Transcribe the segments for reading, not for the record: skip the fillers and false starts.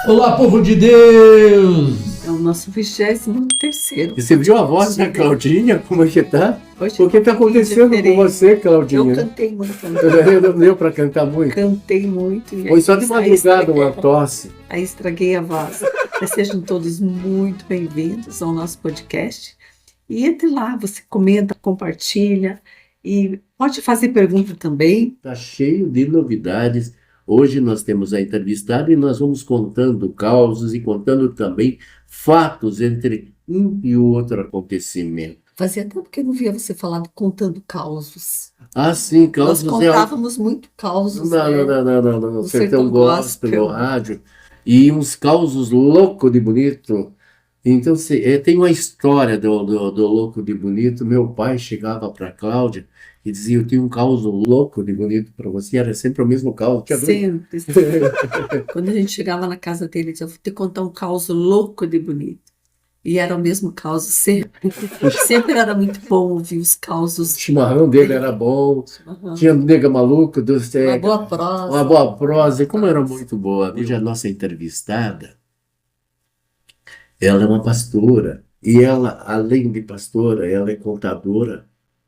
Olá, povo de Deus! É o nosso 23º. Você viu a voz da Claudinha? Como é que tá? Hoje O que está acontecendo com você, Claudinha? Eu cantei muito. Não deu para cantar muito? Cantei muito. Foi só de madrugada uma tosse. Aí estraguei a voz. Mas sejam todos muito bem-vindos ao nosso podcast. E entre lá, você comenta, compartilha e pode fazer pergunta também. Está cheio de novidades. Hoje nós temos a entrevistada e nós vamos contando causos e contando também fatos entre um e outro acontecimento. Fazia tempo que eu não via você falando contando causos. Ah, sim, causos. Nós contávamos muito causos. Não. No Sertão Gospel, no rádio. E uns causos louco de bonito. Então, tem uma história do louco de bonito. Meu pai chegava para a Cláudia e dizia: eu tenho um caos louco de bonito para você. Era sempre o mesmo caos. Sempre. Quando a gente chegava na casa dele, ele dizia: vou te contar um caos louco de bonito. E era o mesmo caos sempre. Sempre era muito bom ouvir os causos. O chimarrão dele era bom. Tinha nega maluco. Uma boa prosa. Uma boa prosa. E como era muito boa. Hoje a nossa entrevistada, ela é uma pastora. E ela, além de pastora, ela é contadora.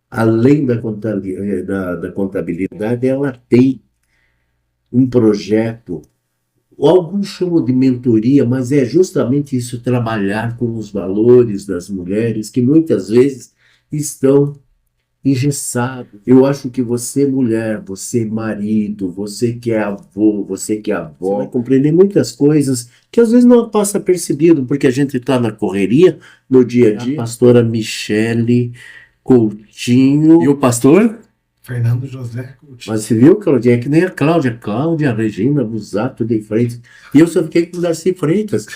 Além da contabilidade, ela tem um projeto, alguns chamam de mentoria, mas é justamente isso, trabalhar com os valores das mulheres que muitas vezes estão engessados. Eu acho que você mulher, você marido, você que é avô, você que é avó, vai compreender muitas coisas que às vezes não passa percebido, porque a gente está na correria, no dia a dia. A pastora Michele Coutinho. E o pastor? Fernando José Coutinho. Mas você viu, Claudinha? É que nem a Cláudia Regina Busato de Freitas. E eu só fiquei com Darcy Freitas.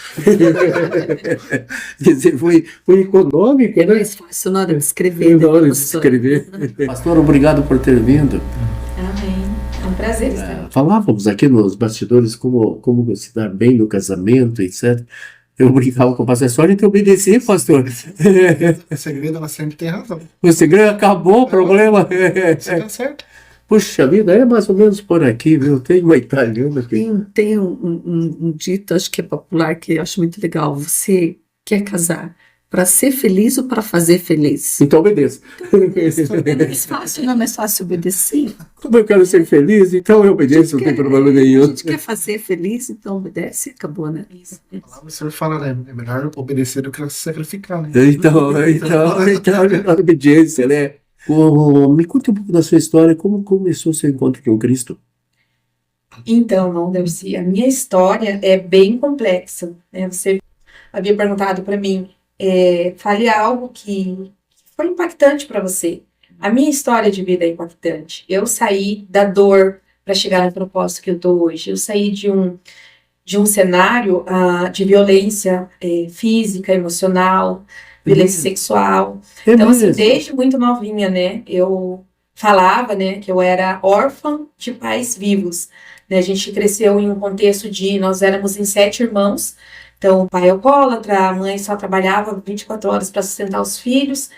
Quer dizer, foi econômico, É né? mais fácil na hora de escrever. Na hora de escrever. Pastor, obrigado por ter vindo. Amém. É um prazer estar aqui. Falávamos aqui nos bastidores como se dar bem no casamento, etc. Eu brincava com o pastor, só de te obedecer, pastor. O segredo, ela sempre tem razão. O segredo acabou, o problema. Você tá certo. Puxa vida, é mais ou menos por aqui, viu? Tem uma italiana aqui. Tem um dito, acho que é popular, que eu acho muito legal. Você quer casar para ser feliz ou para fazer feliz? Então obedeça. É mais fácil, não é mais fácil obedecer? Como eu quero ser feliz, então eu obedeço, não tem problema A nenhum. gente quer fazer feliz, então obedece e acabou, né? Isso. O senhor fala, né? É melhor obedecer do que se sacrificar, né? Então, a obediência, né? Me conte um pouco da sua história, como começou o seu encontro com Cristo? Então, irmão Darcy, a minha história é bem complexa, né? Você havia perguntado para mim, fale algo que foi impactante para você. A minha história de vida é impactante. Eu saí da dor para chegar no propósito que eu estou hoje. Eu saí de um cenário de violência física, emocional, violência sexual. Então, assim, desde muito novinha, né, eu falava, né, que eu era órfã de pais vivos. Né, a gente cresceu em um contexto nós éramos em 7 irmãos, então o pai é alcoólatra, a mãe só trabalhava 24 horas para sustentar os filhos,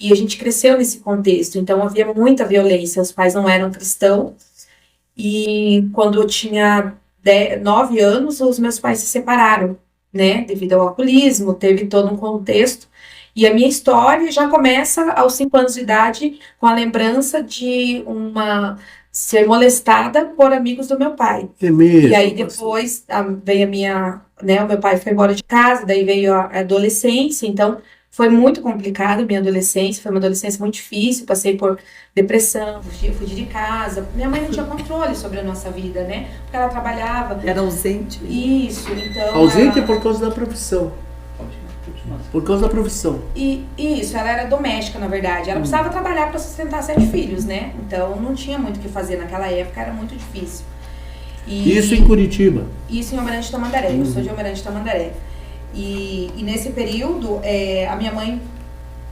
e a gente cresceu nesse contexto, então havia muita violência, os pais não eram cristãos, e quando eu tinha 9 anos, os meus pais se separaram, né, devido ao alcoolismo, teve todo um contexto. E a minha história já começa aos 5 anos de idade com a lembrança de ser molestada por amigos do meu pai. É mesmo? E aí depois veio o meu pai foi embora de casa, daí veio a adolescência, então foi muito complicado a minha adolescência, foi uma adolescência muito difícil, passei por depressão, fugi de casa. Minha mãe não tinha controle sobre a nossa vida, né? Porque ela trabalhava. Era ausente. Isso, então... Ausente por causa da profissão. Por causa da profissão. E isso, ela era doméstica, na verdade. Ela precisava trabalhar para sustentar 7 filhos, né? Então não tinha muito o que fazer naquela época, era muito difícil. Isso em Curitiba? Isso em Almirante Tamandaré. Eu sou de Almirante Tamandaré. E nesse período, a minha mãe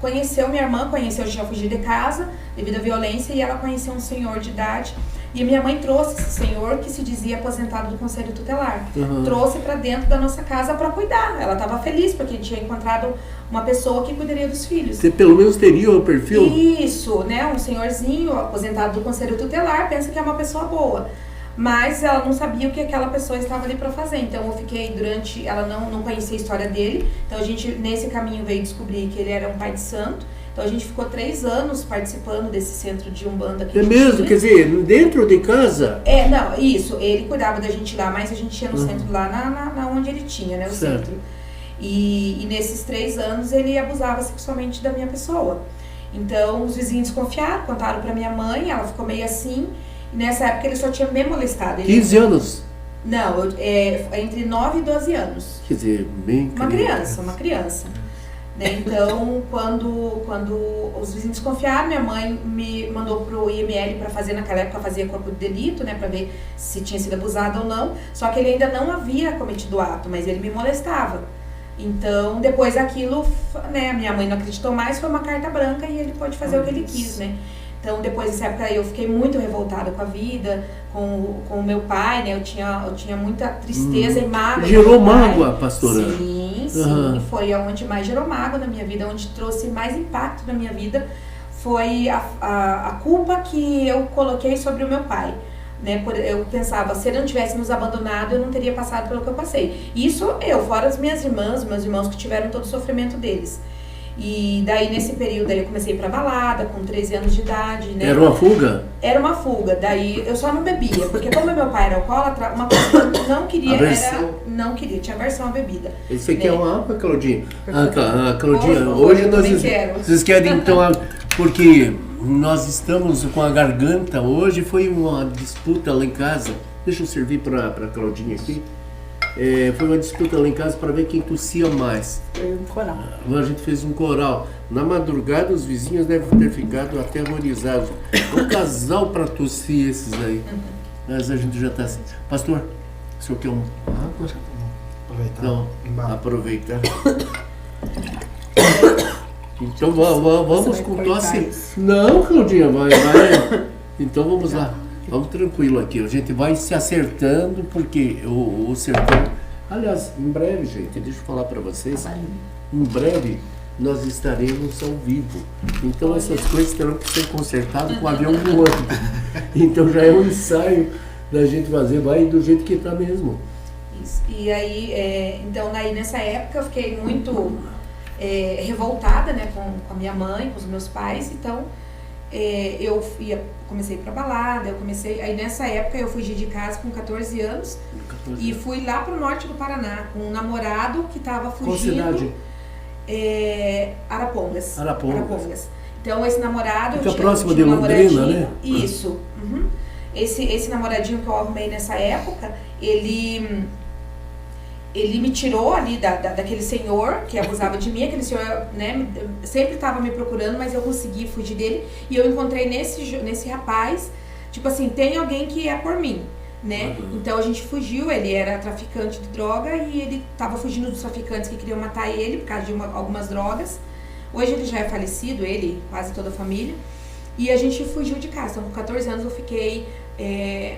conheceu minha irmã, eu tinha fugido de casa devido à violência, e ela conheceu um senhor de idade. E minha mãe trouxe esse senhor que se dizia aposentado do Conselho Tutelar. Trouxe para dentro da nossa casa para cuidar. Ela estava feliz porque tinha encontrado uma pessoa que cuidaria dos filhos. Você pelo menos teria o perfil? Isso, né? Um senhorzinho aposentado do Conselho Tutelar pensa que é uma pessoa boa. mas ela não sabia o que aquela pessoa estava ali para fazer. Então eu fiquei ela não conhecia a história dele, então a gente nesse caminho veio descobrir que ele era um pai de santo. Então a gente ficou 3 anos participando desse centro de Umbanda que É mesmo? Quer dizer, dentro de casa? Não, isso, ele cuidava da gente lá, mas a gente ia no centro lá na onde ele tinha, né, o Certo. centro. E nesses 3 anos ele abusava sexualmente da minha pessoa. Então os vizinhos desconfiaram, contaram pra minha mãe, ela ficou meio assim. E nessa época ele só tinha me molestado. 15 anos? Não, entre 9 e 12 anos. Quer dizer, bem Uma criança. Né? Então, quando os vizinhos desconfiaram, minha mãe me mandou pro IML para fazer, naquela época fazia corpo de delito, né, para ver se tinha sido abusado ou não. Só que ele ainda não havia cometido o ato, mas ele me molestava. Então, depois daquilo, né, minha mãe não acreditou mais, foi uma carta branca e ele pôde fazer o que ele quis, né? Então, depois dessa época eu fiquei muito revoltada com a vida, com o meu pai, né? Eu tinha muita tristeza e mágoa. Gerou mágoa, pastora? Sim, foi onde mais gerou mágoa na minha vida, onde trouxe mais impacto na minha vida, foi a culpa que eu coloquei sobre o meu pai. Né, eu pensava, se ele não tivesse nos abandonado, eu não teria passado pelo que eu passei. Isso fora as minhas irmãs, meus irmãos que tiveram todo o sofrimento deles. E daí, nesse período, eu comecei a ir pra balada, com 13 anos de idade, né? Era uma fuga? Era uma fuga. Daí, eu só não bebia, porque como meu pai era alcoólatra, uma coisa que eu não queria não queria, tinha aversão à bebida. Você quer uma água, Claudinha? Claudinha, Por favor, hoje eu nós... também quero. Vocês querem, então, porque nós estamos com a garganta, hoje foi uma disputa lá em casa. Deixa eu servir pra Claudinha aqui. Foi uma disputa lá em casa para ver quem tossia mais. Foi um coral. A gente fez um coral. Na madrugada, os vizinhos devem ter ficado aterrorizados. Um casal para tossir esses aí. Mas a gente já está assim. Pastor, o senhor quer um água? Aproveitar. Não, Embalo. aproveitar. Então vamos Você vai com cortar tosse. isso? Não, Claudinha, vai. Então vamos lá. Vamos tranquilo aqui. A gente vai se acertando, porque o sertão... Aliás, em breve, gente, deixa eu falar para vocês. Em breve nós estaremos ao vivo. Então essas coisas terão que ser consertadas com o avião voando. Então já é um ensaio da gente fazer, vai do jeito que está mesmo. Isso. E aí, então, nessa época eu fiquei muito revoltada, né, com a minha mãe, com os meus pais. Então, comecei pra balada, aí nessa época eu fugi de casa com 14 anos e fui lá pro norte do Paraná com um namorado que tava fugindo. Qual cidade? Arapongas. Arapongas. Então esse namorado... Fica próximo de Londrina, né? Isso. Uhum. Esse namoradinho que eu arrumei nessa época, ele me tirou ali daquele senhor que abusava de mim. Aquele senhor, né, sempre estava me procurando, mas eu consegui fugir dele. E eu encontrei nesse rapaz, tipo assim, tem alguém que é por mim, né? Então a gente fugiu, ele era traficante de droga e ele estava fugindo dos traficantes que queriam matar ele por causa de algumas drogas. Hoje ele já é falecido, ele, quase toda a família. E a gente fugiu de casa. Então com 14 anos eu fiquei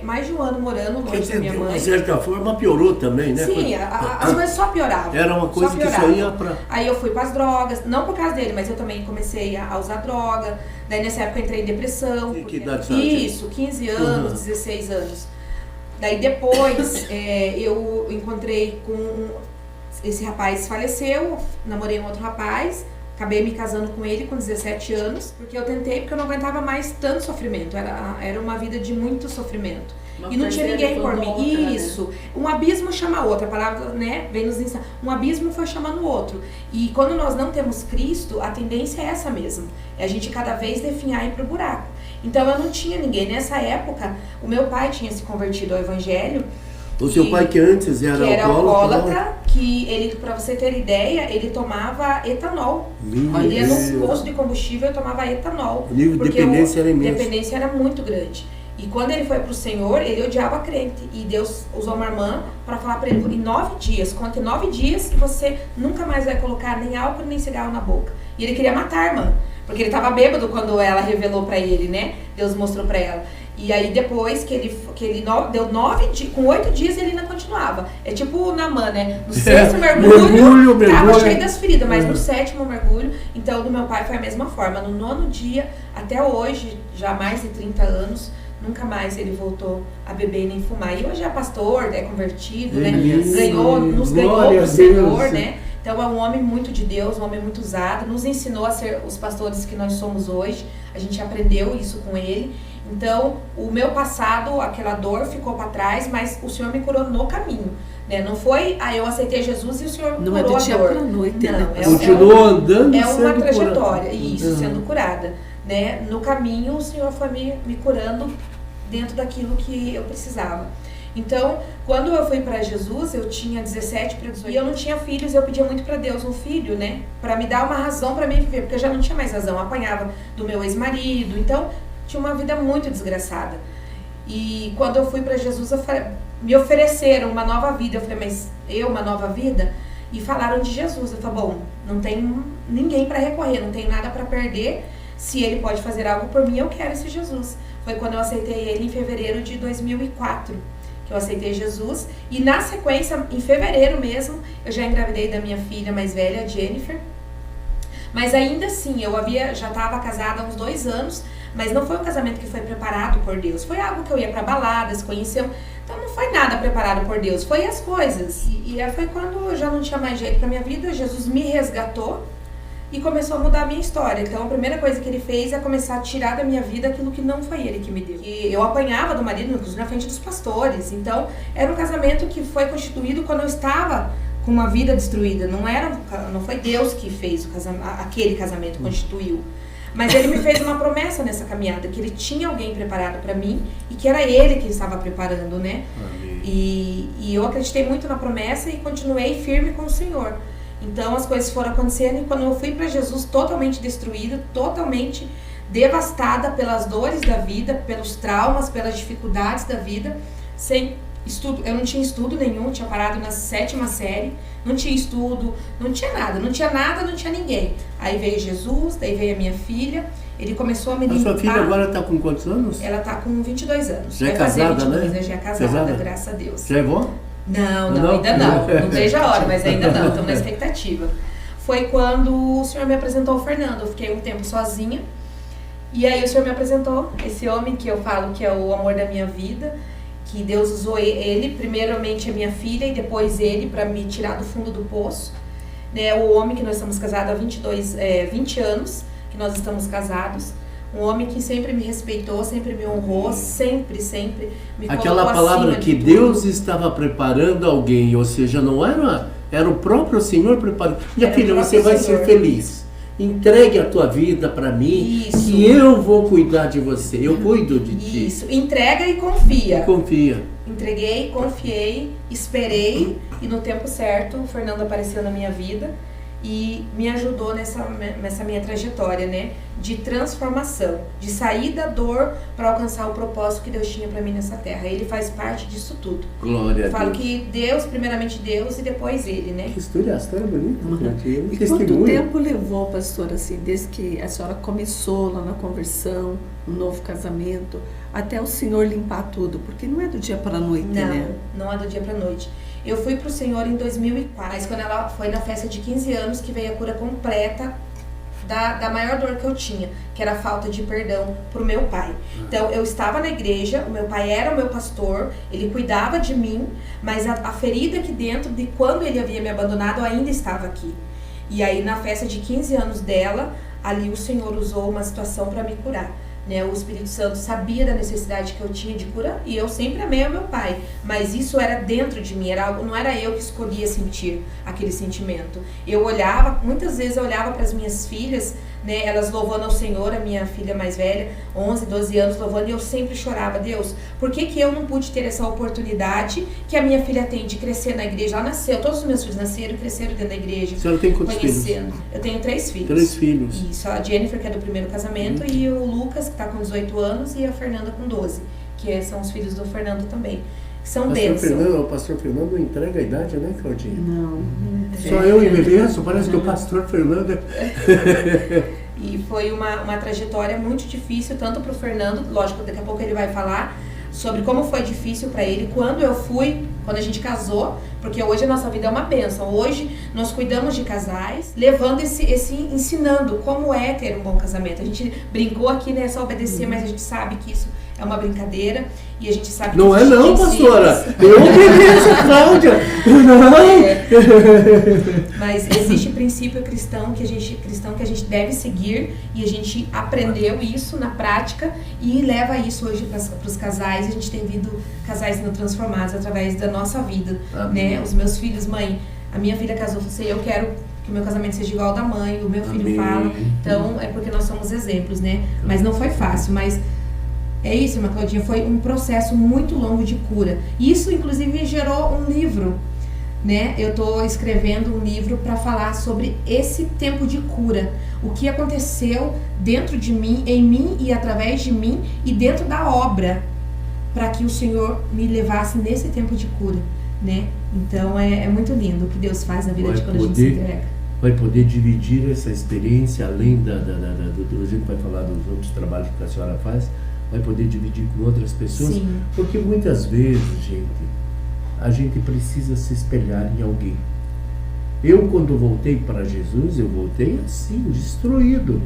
mais de um ano morando longe da minha mãe. De certa forma piorou também, né? Sim, as coisas só pioravam. Era uma coisa que só ia pra... Aí eu fui pras drogas, não por causa dele, mas eu também comecei a usar droga. Daí nessa época eu entrei em depressão. Que idade você tinha? Isso, 15 anos, 16 anos. Daí depois eu encontrei com... Esse rapaz faleceu, namorei um outro rapaz. Acabei me casando com ele com 17 anos, porque eu não aguentava mais tanto sofrimento. Era uma vida de muito sofrimento. E não tinha ninguém por mim. Isso. Um abismo chama outro. A palavra, né, vem nos ensinar. Um abismo foi chamando o outro. E quando nós não temos Cristo, a tendência é essa mesmo. É a gente cada vez definhar e ir pro buraco. Então eu não tinha ninguém. Nessa época, o meu pai tinha se convertido ao evangelho. O seu pai que antes era alcoólatra, que ele, pra você ter ideia, ele tomava etanol. Ele ia no posto de combustível e tomava etanol. O nível de dependência era imenso. A dependência era muito grande. E quando ele foi pro Senhor, ele odiava a crente. E Deus usou uma irmã para falar para ele, em 9 dias, conte 9 dias que você nunca mais vai colocar nem álcool nem cigarro na boca. E ele queria matar a irmã, porque ele estava bêbado quando ela revelou para ele, né? Deus mostrou para ela. E aí depois que ele deu 9 dias, com 8 dias ele ainda continuava. É tipo o Naamã, né? No 6º mergulho, tava cheio das feridas, mas no 7º mergulho, então do meu pai foi a mesma forma. No 9º dia, até hoje, já mais de 30 anos, nunca mais ele voltou a beber nem fumar. E hoje é pastor, é convertido, né? Isso. Nos ganhou Glória pro a Senhor, Deus. né? Então é um homem muito de Deus, um homem muito usado, nos ensinou a ser os pastores que nós somos hoje, a gente aprendeu isso com ele. Então, o meu passado, aquela dor ficou para trás, mas o Senhor me curou no caminho, né? Não foi, eu aceitei Jesus e o Senhor me Não é curou do a dia dor. para a noite, Não, né? Continuou andando é uma sendo trajetória, curado. isso, sendo curada, né? No caminho, o Senhor foi me curando dentro daquilo que eu precisava. Então, quando eu fui para Jesus, eu tinha 17 para 18 e eu não tinha filhos, eu pedia muito para Deus um filho, né? Para me dar uma razão para mim viver, porque eu já não tinha mais razão, eu apanhava do meu ex-marido, então tinha uma vida muito desgraçada. E quando eu fui para Jesus, me ofereceram uma nova vida. Eu falei, mas uma nova vida? E falaram de Jesus. Eu falei, bom, não tem ninguém para recorrer, não tem nada para perder. Se ele pode fazer algo por mim, eu quero esse Jesus. Foi quando eu aceitei ele em fevereiro de 2004, que eu aceitei Jesus. E na sequência, em fevereiro mesmo, eu já engravidei da minha filha mais velha, Jennifer. Mas ainda assim, eu já estava casada há uns 2 anos, mas não foi um casamento que foi preparado por Deus. Foi algo que eu ia para baladas, conheceu. Então não foi nada preparado por Deus, foi as coisas. E foi quando eu já não tinha mais jeito para minha vida, Jesus me resgatou e começou a mudar a minha história. Então a primeira coisa que ele fez é começar a tirar da minha vida aquilo que não foi ele que me deu. E eu apanhava do marido, inclusive na frente dos pastores. Então era um casamento que foi constituído quando eu estava com uma vida destruída. Não foi Deus que fez aquele casamento, constituiu. Mas ele me fez uma promessa nessa caminhada, que ele tinha alguém preparado para mim e que era ele que estava preparando, né? E eu acreditei muito na promessa e continuei firme com o Senhor. Então as coisas foram acontecendo e quando eu fui para Jesus totalmente destruída, totalmente devastada pelas dores da vida, pelos traumas, pelas dificuldades da vida, sem estudo, eu não tinha estudo nenhum, tinha parado na 7ª série, não tinha estudo, não tinha nada, não tinha ninguém. Aí veio Jesus, daí veio a minha filha, ele começou a me limpar. A sua filha agora está com quantos anos? Ela está com 22 anos. Já é casada, né? Já é casada, graças a Deus. Já é vó? Não, ainda não. Não vejo a hora, mas ainda não, estamos na expectativa. Foi quando o Senhor me apresentou o Fernando, eu fiquei um tempo sozinha, e aí o Senhor me apresentou esse homem que eu falo que é o amor da minha vida, que Deus usou ele, primeiramente a minha filha e depois ele para me tirar do fundo do poço, né? O homem que nós estamos casados há 20 anos, que nós estamos casados, um homem que sempre me respeitou, sempre me honrou, sempre me colocou aquela palavra acima que de Deus tudo. estava preparando alguém, ou seja, não era o próprio Senhor preparando. Minha Era filha, o você vai próprio ser Senhor. feliz. Entregue a tua vida para mim, Isso. que eu vou cuidar de você. Eu cuido de ti. Isso, entrega e confia. Confia. Entreguei, confiei, esperei e no tempo certo o Fernando apareceu na minha vida e me ajudou nessa minha trajetória, né, de transformação, de sair da dor para alcançar o propósito que Deus tinha para mim nessa terra. Ele faz parte disso tudo. Glória Eu a falo Deus. que Deus, primeiramente Deus e depois ele, né? Que história bonita, gente. Um E quanto testemunho. tempo levou, pastor, assim, desde que a senhora começou lá na conversão, um novo casamento, até o Senhor limpar tudo? Porque não é do dia para a noite, né? Não é do dia para noite. Eu fui pro Senhor em 2004, mas quando ela foi na festa de 15 anos que veio a cura completa da maior dor que eu tinha, que era a falta de perdão pro meu pai. Então eu estava na igreja, o meu pai era o meu pastor, ele cuidava de mim, mas a ferida aqui dentro de quando ele havia me abandonado ainda estava aqui. E aí na festa de 15 anos dela, ali o Senhor usou uma situação para me curar. Né, o Espírito Santo sabia da necessidade que eu tinha de cura e eu sempre amei o meu pai, mas isso era dentro de mim, não era eu que escolhia sentir aquele sentimento. Eu olhava, muitas vezes eu olhava para as minhas filhas, né, elas louvando ao Senhor, a minha filha mais velha, 11, 12 anos louvando, e eu sempre chorava, Deus, por que eu não pude ter essa oportunidade que a minha filha tem de crescer na igreja? Ela nasceu, todos os meus filhos nasceram e cresceram dentro da igreja. A senhora tem quantos filhos? Conhecendo. Eu tenho 3 filhos. 3 filhos. Isso, a Jennifer, que é do primeiro casamento, e o Lucas, que está com 18 anos, e a Fernanda com 12, que são os filhos do Fernando também. São bênçãos. O pastor Fernando não entrega a idade, né, Claudinha? Não. Só eu envelheço, parece que o pastor Fernando E foi uma trajetória muito difícil, tanto para o Fernando, lógico, daqui a pouco ele vai falar sobre como foi difícil para ele quando a gente casou, porque hoje a nossa vida é uma bênção. Hoje nós cuidamos de casais, levando ensinando como é ter um bom casamento. A gente brincou aqui, né, só obedecer, mas a gente sabe que isso é uma brincadeira e a gente sabe que Não é existe não, princípios. pastora. Eu obedeço, Cláudia. Não. Mas existe princípio cristão que a gente deve seguir e a gente aprendeu isso na prática e leva isso hoje para os casais. A gente tem visto casais sendo transformados através da nossa vida, né? Os meus filhos, mãe, a minha filha casou, eu quero que o meu casamento seja igual ao da mãe, o meu filho Amém. fala. Então é porque nós somos exemplos, né? Mas não foi fácil, mas é isso, irmã Claudinha, foi um processo muito longo de cura. Isso, inclusive, gerou um livro, né? Eu estou escrevendo um livro para falar sobre esse tempo de cura. O que aconteceu dentro de mim, em mim e através de mim e dentro da obra, para que o Senhor me levasse nesse tempo de cura, né? Então, é muito lindo o que Deus faz na vida de quando a gente se entrega. Vai poder dividir essa experiência, além a gente vai falar dos outros trabalhos que a senhora faz, vai poder dividir com outras pessoas. Sim. Porque muitas vezes, gente, a gente precisa se espelhar em alguém. Eu, quando voltei para Jesus, eu voltei assim, destruído.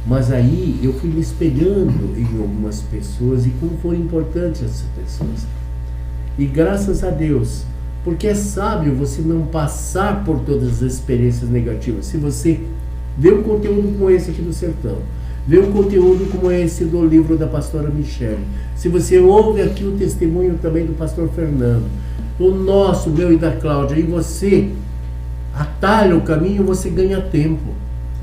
Mas aí eu fui me espelhando em algumas pessoas e como foram importantes essas pessoas. E graças a Deus, porque é sábio você não passar por todas as experiências negativas. Se você vê um conteúdo como esse aqui do Sertão, vê um conteúdo como esse do livro da pastora Michele, se você ouve aqui o testemunho também do pastor Fernando, o nosso, meu e da Cláudia, e você atalha o caminho, você ganha tempo.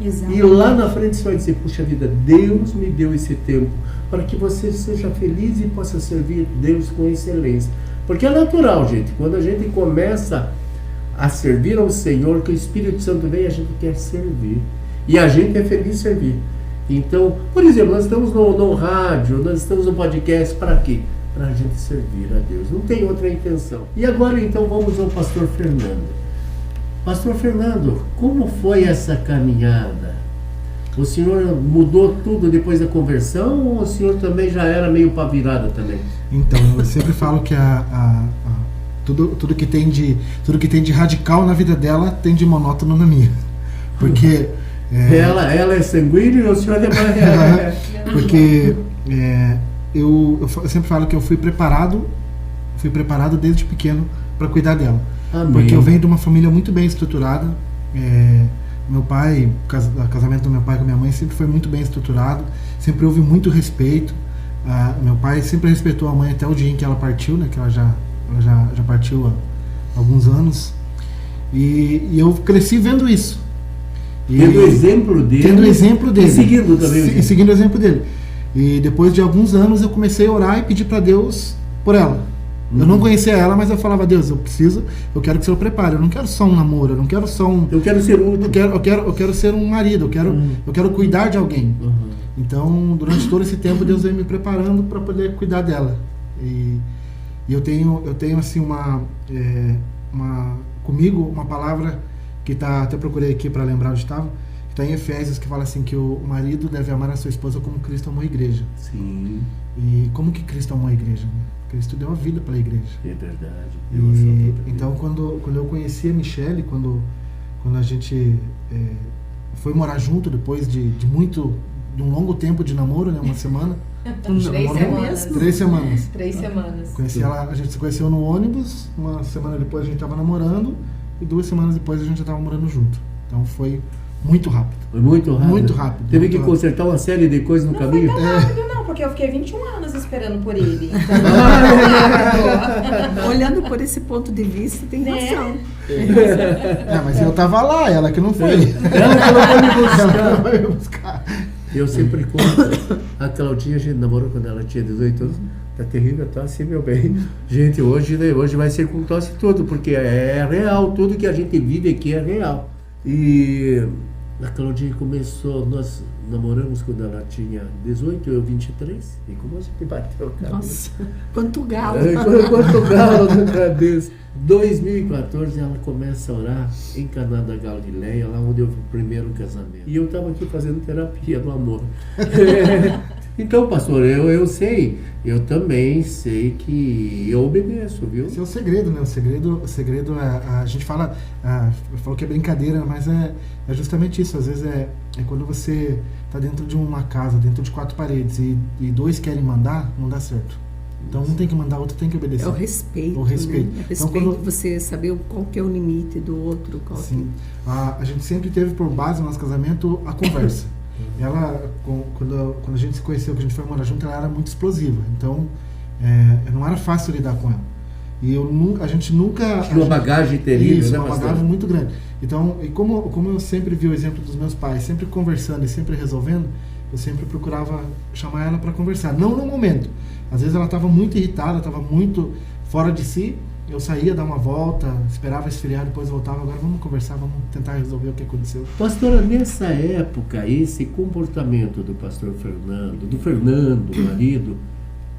Exato. E lá na frente você vai dizer, puxa vida, Deus me deu esse tempo para que você seja feliz e possa servir Deus com excelência. Porque é natural, gente, quando a gente começa a servir ao Senhor, que o Espírito Santo vem, a gente quer servir. E a gente é feliz servir. Então, por exemplo, nós estamos no rádio, nós estamos no podcast, para quê? Para a gente servir a Deus. Não tem outra intenção. E agora, então, vamos ao pastor Fernando. Pastor Fernando, como foi essa caminhada? O senhor mudou tudo depois da conversão ou o senhor também já era meio pá virada também? Então, eu sempre falo que tudo que tem de radical na vida dela tem de monótono na minha. Porque Ela é sanguínea e o senhor é mais... porque eu sempre falo que eu fui preparado desde pequeno para cuidar dela. Amém. Porque eu venho de uma família muito bem estruturada. Meu pai, o casamento do meu pai com a minha mãe sempre foi muito bem estruturado, sempre houve muito respeito. Meu pai sempre respeitou a mãe até o dia em que ela partiu, né? Que ela já partiu há alguns anos. E eu cresci vendo isso. Tendo o exemplo dele. E seguindo também. Seguindo o exemplo dele. E depois de alguns anos eu comecei a orar e pedir para Deus por ela. Eu não conhecia ela, mas eu falava, Deus, eu quero que o Senhor prepare. Eu não quero só um namoro, eu não quero só um... Eu quero ser útil. Eu quero ser um marido, eu quero cuidar de alguém. Então, durante todo esse tempo, Deus veio me preparando para poder cuidar dela. E eu tenho assim comigo uma palavra que tá, até procurei aqui para lembrar onde estava, que está em Efésios, que fala assim que o marido deve amar a sua esposa como Cristo amou a igreja. Sim. E como que Cristo amou a igreja? Né? Cristo deu a vida para a igreja. É verdade. Então, quando eu conheci a Michele, quando a gente foi morar junto, depois de um longo tempo de namoro, né, uma semana. 3 semanas. 3 semanas. Conheci ela, a gente se conheceu no ônibus, uma semana depois a gente estava namorando e 2 semanas depois a gente já estava morando junto. Então foi muito rápido. Foi muito rápido. Muito rápido. Teve muito que consertar uma série de coisas no caminho? Não foi tão rápido não, porque eu fiquei 21 anos esperando por ele. Olhando por esse ponto de vista, tem razão. Mas eu tava lá, ela que não foi. Ela foi me buscar. Eu sempre conto, a Claudinha, a gente namorou quando ela tinha 18 anos, tá terrível, tá assim, meu bem. Gente, hoje vai ser com tosse tudo, porque é real, tudo que a gente vive aqui é real. E a Claudinha começou, nós namoramos quando ela tinha 18, eu 23, e como a gente bateu o cabelo. Nossa, quanto galo. Quanto galo na cabeça. 2014 ela começa a orar em Caná da Galileia, lá onde eu vi o primeiro casamento. E eu estava aqui fazendo terapia do amor. Então, pastor, eu sei, eu também sei que eu obedeço, viu? Esse é o segredo, né? O segredo é, a gente fala, falou que é brincadeira, mas é justamente isso. Às vezes é quando você está dentro de uma casa, dentro de 4 paredes, e 2 querem mandar, não dá certo. Então um tem que mandar, o outro tem que obedecer. É o respeito. O respeito. Né? É o Então, respeito, você saber qual que é o limite do outro. Sim. A gente sempre teve por base no nosso casamento a conversa. Ela, quando a gente se conheceu, que a gente foi morar junto, ela era muito explosiva. Então, não era fácil lidar com ela. E a gente nunca... Tinha uma bagagem terrível, isso, né, uma pastor? bagagem muito grande. Então, e como eu sempre vi o exemplo dos meus pais, sempre conversando e sempre resolvendo, eu sempre procurava chamar ela para conversar. Não no momento. Às vezes ela estava muito irritada, estava muito fora de si. Eu saía, dar uma volta, esperava esfriar, depois voltava. Agora vamos conversar, vamos tentar resolver o que aconteceu. Pastora, nessa época, esse comportamento do pastor Fernando, do Fernando, marido,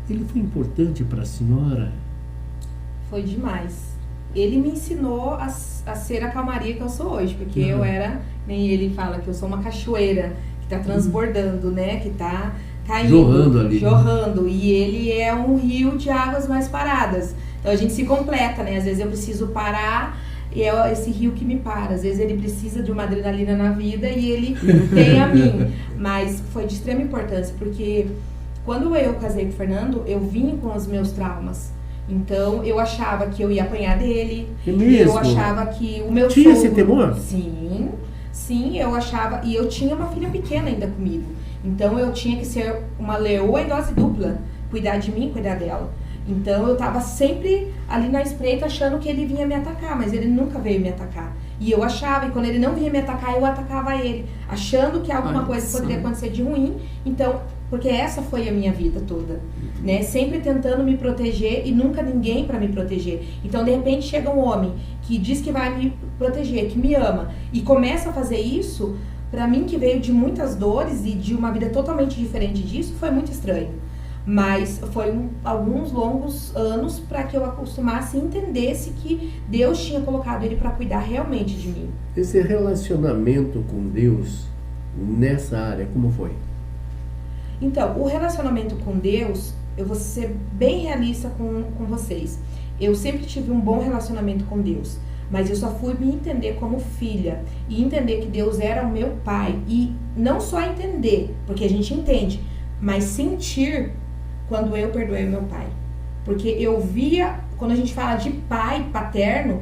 ele foi importante para a senhora? Foi demais. Ele me ensinou a ser a calmaria que eu sou hoje, porque eu era, nem ele fala que eu sou uma cachoeira que está transbordando, né, que está caindo, jorrando ali. Jorrando, e ele é um rio de águas mais paradas. Então a gente se completa, né? Às vezes eu preciso parar e é esse rio que me para. Às vezes ele precisa de uma adrenalina na vida e ele tem a mim. Mas foi de extrema importância, porque quando eu casei com o Fernando, eu vim com os meus traumas. Então eu achava que eu ia apanhar dele. É mesmo? Eu achava que o meu Tinha esse sogro... temor? Sim, eu achava. E eu tinha uma filha pequena ainda comigo. Então eu tinha que ser uma leoa em dose dupla. Cuidar de mim, cuidar dela. Então eu tava sempre ali na espreita achando que ele vinha me atacar, mas ele nunca veio me atacar. E eu achava, e quando ele não vinha me atacar, eu atacava ele, achando que alguma coisa poderia acontecer de ruim. Então, porque essa foi a minha vida toda, né? Sempre tentando me proteger e nunca ninguém para me proteger. Então, de repente, chega um homem que diz que vai me proteger, que me ama, e começa a fazer isso, para mim que veio de muitas dores e de uma vida totalmente diferente disso, foi muito estranho. Mas foi alguns longos anos para que eu acostumasse e entendesse que Deus tinha colocado ele para cuidar realmente de mim. Esse relacionamento com Deus nessa área, como foi? Então, o relacionamento com Deus, eu vou ser bem realista com vocês. Eu sempre tive um bom relacionamento com Deus, mas eu só fui me entender como filha e entender que Deus era o meu pai. E não só entender, porque a gente entende, mas sentir quando eu perdoei o meu pai. Porque eu via, quando a gente fala de pai paterno,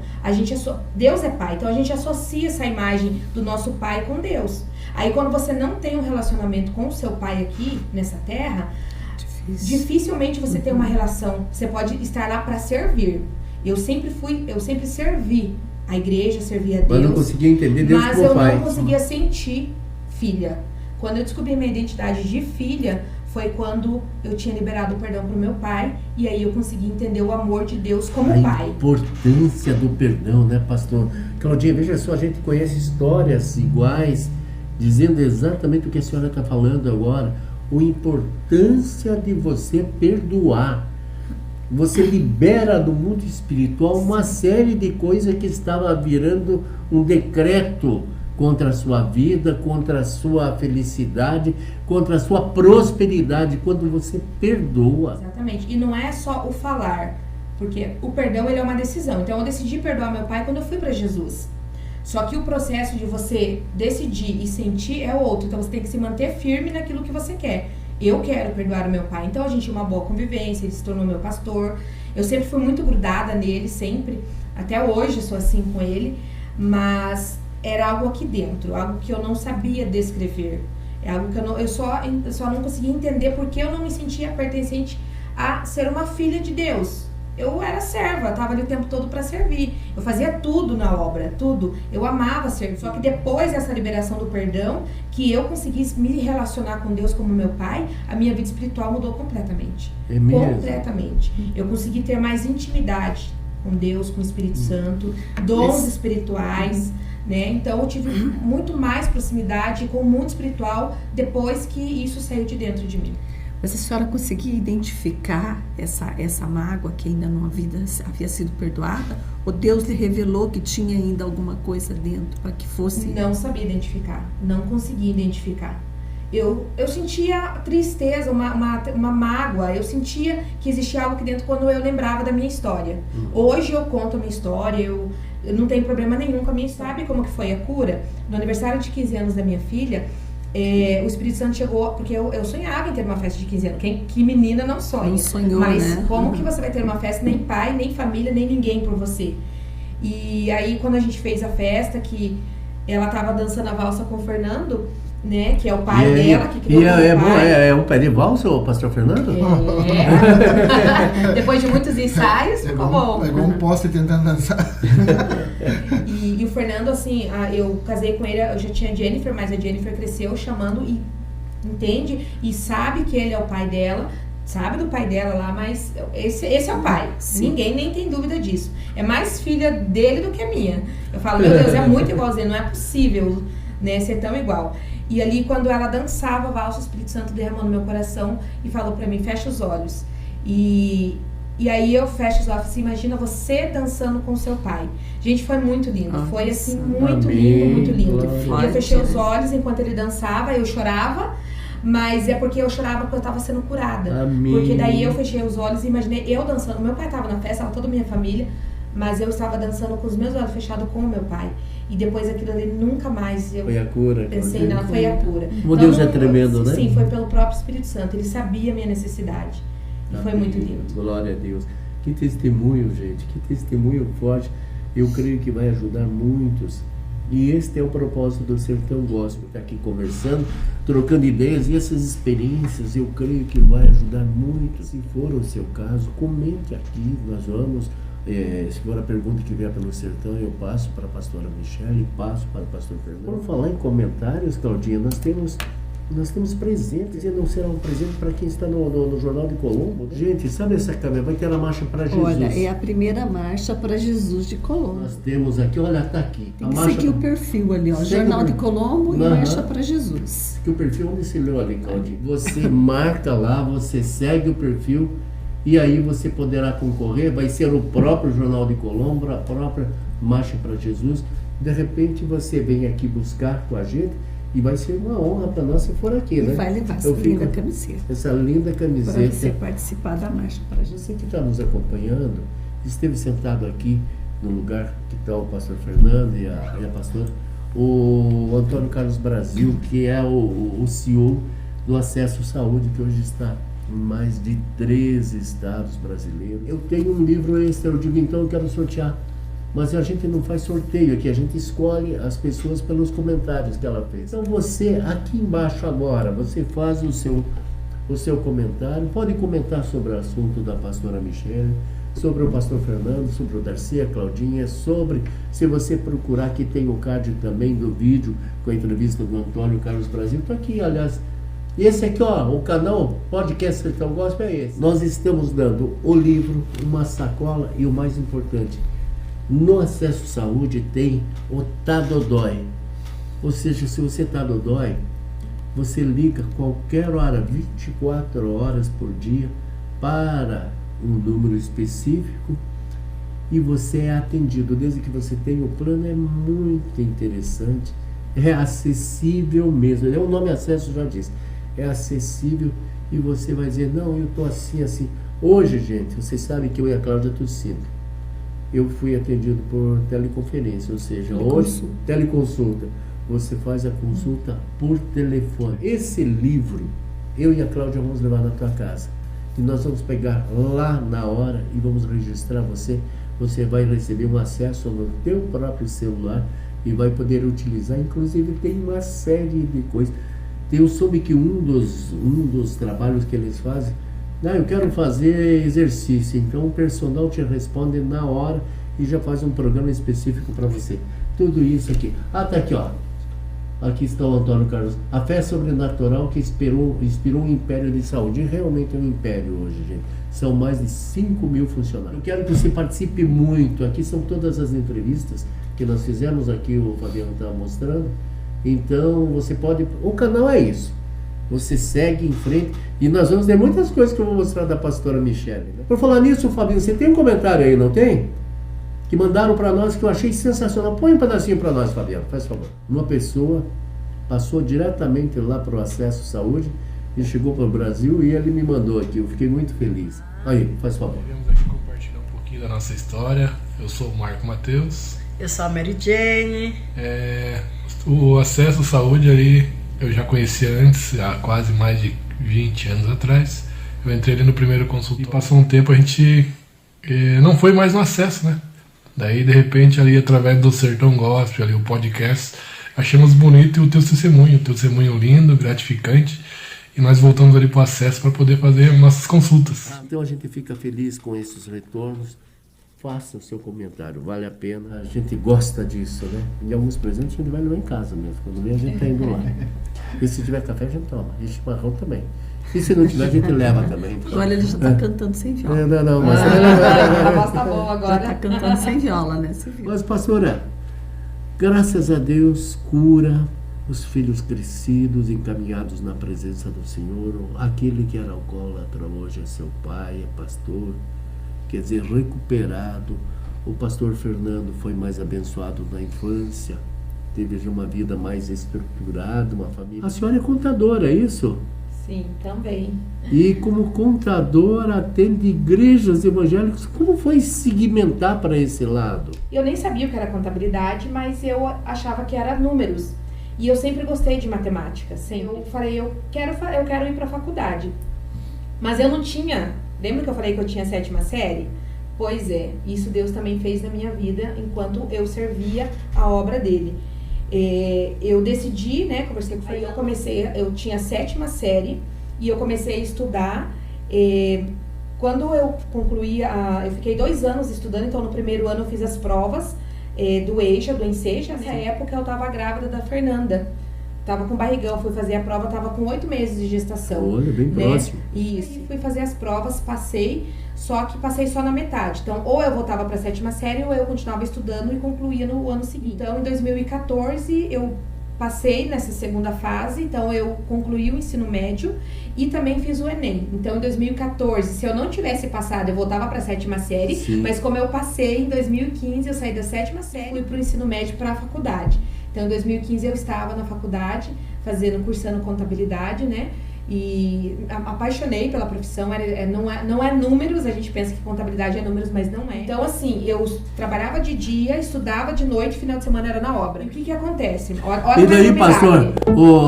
Deus é pai, então a gente associa essa imagem do nosso pai com Deus. Aí quando você não tem um relacionamento com o seu pai aqui, nessa terra, dificilmente você tem uma relação. Você pode estar lá para servir. Eu sempre servi a igreja, servi a Deus. Mas não conseguia entender Deus como pai. Mas eu não conseguia sentir filha. Quando eu descobri minha identidade de filha, foi quando eu tinha liberado o perdão para o meu pai, e aí eu consegui entender o amor de Deus como pai. A importância do perdão, né, pastor? Claudinha, veja só, a gente conhece histórias iguais, dizendo exatamente o que a senhora está falando agora. A importância de você perdoar. Você libera do mundo espiritual uma série de coisas que estava virando um decreto contra a sua vida, contra a sua felicidade, contra a sua prosperidade, quando você perdoa. Exatamente. E não é só o falar, porque o perdão ele é uma decisão. Então eu decidi perdoar meu pai quando eu fui para Jesus. Só que o processo de você decidir e sentir é outro. Então você tem que se manter firme naquilo que você quer. Eu quero perdoar o meu pai. Então a gente tinha uma boa convivência, ele se tornou meu pastor. Eu sempre fui muito grudada nele, sempre. Até hoje eu sou assim com ele. Mas era algo aqui dentro, algo que eu não sabia descrever. É algo que eu só não conseguia entender porque eu não me sentia pertencente a ser uma filha de Deus. Eu era serva, estava ali o tempo todo para servir. Eu fazia tudo na obra, tudo. Eu amava servir. Só que depois dessa liberação do perdão, que eu conseguisse me relacionar com Deus como meu pai, a minha vida espiritual mudou completamente. É mesmo? Completamente. Eu consegui ter mais intimidade com Deus, com o Espírito Santo, dons espirituais, né? Então eu tive muito mais proximidade com o mundo espiritual depois que isso saiu de dentro de mim. Mas a senhora conseguia identificar essa mágoa que ainda não havia sido perdoada? Ou Deus lhe revelou que tinha ainda alguma coisa dentro para que fosse... Não sabia identificar, não conseguia identificar. eu sentia tristeza, uma mágoa, eu sentia que existia algo aqui dentro quando eu lembrava da minha história. Hoje eu conto a minha história, eu não tenho problema nenhum com a minha história. Sabe como que foi a cura? No aniversário de 15 anos da minha filha, o Espírito Santo chegou, porque eu sonhava em ter uma festa de 15 anos. Que menina não sonha? Não sonhou, mas né? como que você vai ter uma festa, nem pai, nem família, nem ninguém por você? E aí quando a gente fez a festa, que ela tava dançando a valsa com o Fernando, né, que é o pai dela, que criou o pai. É um pé de valsa, o pastor Fernando? Depois de muitos ensaios, ficou bom. É igual um poste tentando dançar. E o Fernando, assim, eu casei com ele, eu já tinha a Jennifer, mas a Jennifer cresceu chamando e entende e sabe que ele é o pai dela, sabe do pai dela lá, mas esse é o pai. Sim. Ninguém nem tem dúvida disso. É mais filha dele do que a minha. Eu falo, meu Deus, é muito igualzinho, não é possível, né, ser tão igual. E ali, quando ela dançava a valsa, o Espírito Santo derramou no meu coração e falou pra mim, fecha os olhos. E aí eu fecho os olhos, assim, imagina você dançando com seu pai. Gente, foi muito lindo. Foi assim, muito lindo, muito lindo. E eu fechei os olhos enquanto ele dançava, eu chorava, mas é porque eu chorava porque eu estava sendo curada. Amém. Porque daí eu fechei os olhos e imaginei eu dançando. Meu pai estava na festa, estava toda a minha família, mas eu estava dançando com os meus olhos fechados com o meu pai. E depois aquilo ali nunca mais eu foi a cura, pensei, não, foi a cura. Como Deus é tremendo, né? Sim, foi pelo próprio Espírito Santo. Ele sabia a minha necessidade. E foi muito lindo. Glória a Deus. Que testemunho, gente. Que testemunho forte. Eu creio que vai ajudar muitos. E este é o propósito do Sertão Gospel. Estar aqui conversando, trocando ideias. E essas experiências eu creio que vai ajudar muito. Se for o seu caso, comente aqui. Nós vamos... se for a pergunta que vier pelo Sertão, eu passo para a pastora Michele e passo para o pastor Fernando. Por falar em comentários, Claudinha, nós temos presentes, e não será um presente para quem está no Jornal de Colombo. Gente, sabe essa câmera? Vai ter a marcha para Jesus. Olha, é a primeira marcha para Jesus de Colombo. Nós temos aqui, olha, está aqui. Tem que seguir o perfil ali, ó, Jornal de Colombo e Marcha para Jesus. Que o perfil, onde se leu ali, Claudinha? Você marca lá, você segue o perfil, e aí você poderá concorrer, vai ser o próprio Jornal de Colombo, a própria Marcha para Jesus. De repente você vem aqui buscar com a gente e vai ser uma honra para nós se for aqui, né? E vai levar essa linda camiseta. Essa linda camiseta. Para você participar da Marcha para Jesus. Você que está nos acompanhando, esteve sentado aqui no lugar que está o pastor Fernando e a pastora, o Antônio Carlos Brasil, que é o CEO do Acesso Saúde, que hoje está em mais de 13 estados brasileiros. Eu tenho um livro extra, eu digo, então eu quero sortear. Mas a gente não faz sorteio aqui, a gente escolhe as pessoas pelos comentários que ela fez. Então você, aqui embaixo agora, você faz o seu comentário, pode comentar sobre o assunto da pastora Michele, sobre o pastor Fernando, sobre o Darcy, a Claudinha, sobre, se você procurar, aqui tem o card também do vídeo com a entrevista do Antônio Carlos Brasil. Estou aqui, aliás, esse aqui, ó, o canal Podcast Sertão Gospel é esse. Nós estamos dando o livro, uma sacola e o mais importante, no Acesso Saúde tem o Tá Dodói. Ou seja, se você tá dodói, você liga qualquer hora, 24 horas por dia, para um número específico e você é atendido. Desde que você tenha o plano, é muito interessante, é acessível mesmo. O nome Acesso já diz, é acessível e você vai dizer, não, eu tô assim, assim. Hoje, gente, vocês sabem que eu e a Cláudia tossindo. Eu fui atendido por teleconferência, ou seja, hoje, teleconsulta. Você faz a consulta por telefone. Esse livro, eu e a Cláudia vamos levar na tua casa. E nós vamos pegar lá na hora e vamos registrar você. Você vai receber um acesso no teu próprio celular e vai poder utilizar. Inclusive tem uma série de coisas. Eu soube que um dos trabalhos que eles fazem, eu quero fazer exercício, então o personal te responde na hora e já faz um programa específico para você. Tudo isso aqui. Tá aqui, ó. Aqui está o Antônio Carlos. A fé sobrenatural que inspirou um império de saúde. E realmente é um império hoje, gente. São mais de 5.000 funcionários. Eu quero que você participe muito. Aqui são todas as entrevistas que nós fizemos aqui, o Fabiano está mostrando. Então, você pode... O canal é isso. Você segue em frente e nós vamos ter muitas coisas que eu vou mostrar da pastora Michele. Né? Por falar nisso, Fabinho, você tem um comentário aí, não tem? Que mandaram para nós que eu achei sensacional. Põe um pedacinho para nós, Fabiano, faz favor. Uma pessoa passou diretamente lá para o Acesso Saúde e chegou para o Brasil e ele me mandou aqui. Eu fiquei muito feliz. Aí, faz favor. Queremos aqui compartilhar um pouquinho da nossa história. Eu sou o Marco Matheus. Eu sou a Mary Jane. O Acesso Saúde ali eu já conhecia antes, há quase mais de 20 anos atrás. Eu entrei ali no primeiro consultório e passou um tempo a gente não foi mais no Acesso, né? Daí de repente ali através do Sertão Gospel, ali, o podcast, achamos bonito o teu testemunho lindo, gratificante. E nós voltamos ali para o Acesso para poder fazer nossas consultas. Então a gente fica feliz com esses retornos. Faça o seu comentário, vale a pena. A gente gosta disso, né? E alguns presentes a gente vai levar em casa mesmo. Quando vem a gente tá indo lá. E se tiver café a gente toma. E chimarrão também. E se não tiver a gente leva também. Agora ele já está cantando sem viola. Não, mas... A voz tá boa agora. Já está cantando sem viola, né? Você viu? Mas, pastora, graças a Deus, cura os filhos crescidos, encaminhados na presença do Senhor. Aquele que era alcoólatra hoje é seu pai, é pastor. Quer dizer, recuperado. O pastor Fernando foi mais abençoado na infância, teve já uma vida mais estruturada, uma família. A senhora é contadora, é isso? Sim, também. E como contadora atende igrejas evangélicas, como foi segmentar para esse lado? Eu nem sabia o que era contabilidade, mas eu achava que era números. E eu sempre gostei de matemática. Eu falei, eu quero ir para a faculdade. Mas eu não tinha... Lembra que eu falei que eu tinha a 7ª série? Pois é, isso Deus também fez na minha vida enquanto eu servia a obra dele. Eu decidi, né, conversei com ele, eu tinha a 7ª série e eu comecei a estudar. Quando eu concluí, eu fiquei 2 anos estudando, então no primeiro ano eu fiz as provas do EJA, do Enseja. Nessa época eu estava grávida da Fernanda. Tava com barrigão, fui fazer a prova, tava com 8 meses de gestação. Olha, bem próximo. Isso. Fui fazer as provas, passei, só que passei só na metade. Então, ou eu voltava para a 7ª série, ou eu continuava estudando e concluía no ano seguinte. Então, em 2014, eu passei nessa segunda fase, então eu concluí o ensino médio e também fiz o Enem. Então, em 2014, se eu não tivesse passado, eu voltava para a 7ª série, Sim. Mas como eu passei, em 2015, eu saí da 7ª série e fui para o ensino médio para a faculdade. Então, em 2015 eu estava na faculdade, cursando contabilidade, né? E apaixonei pela profissão. Não é números, a gente pensa que contabilidade é números, mas não é. Então, assim, eu trabalhava de dia, estudava de noite, final de semana era na obra. E o que acontece? E daí, pastor,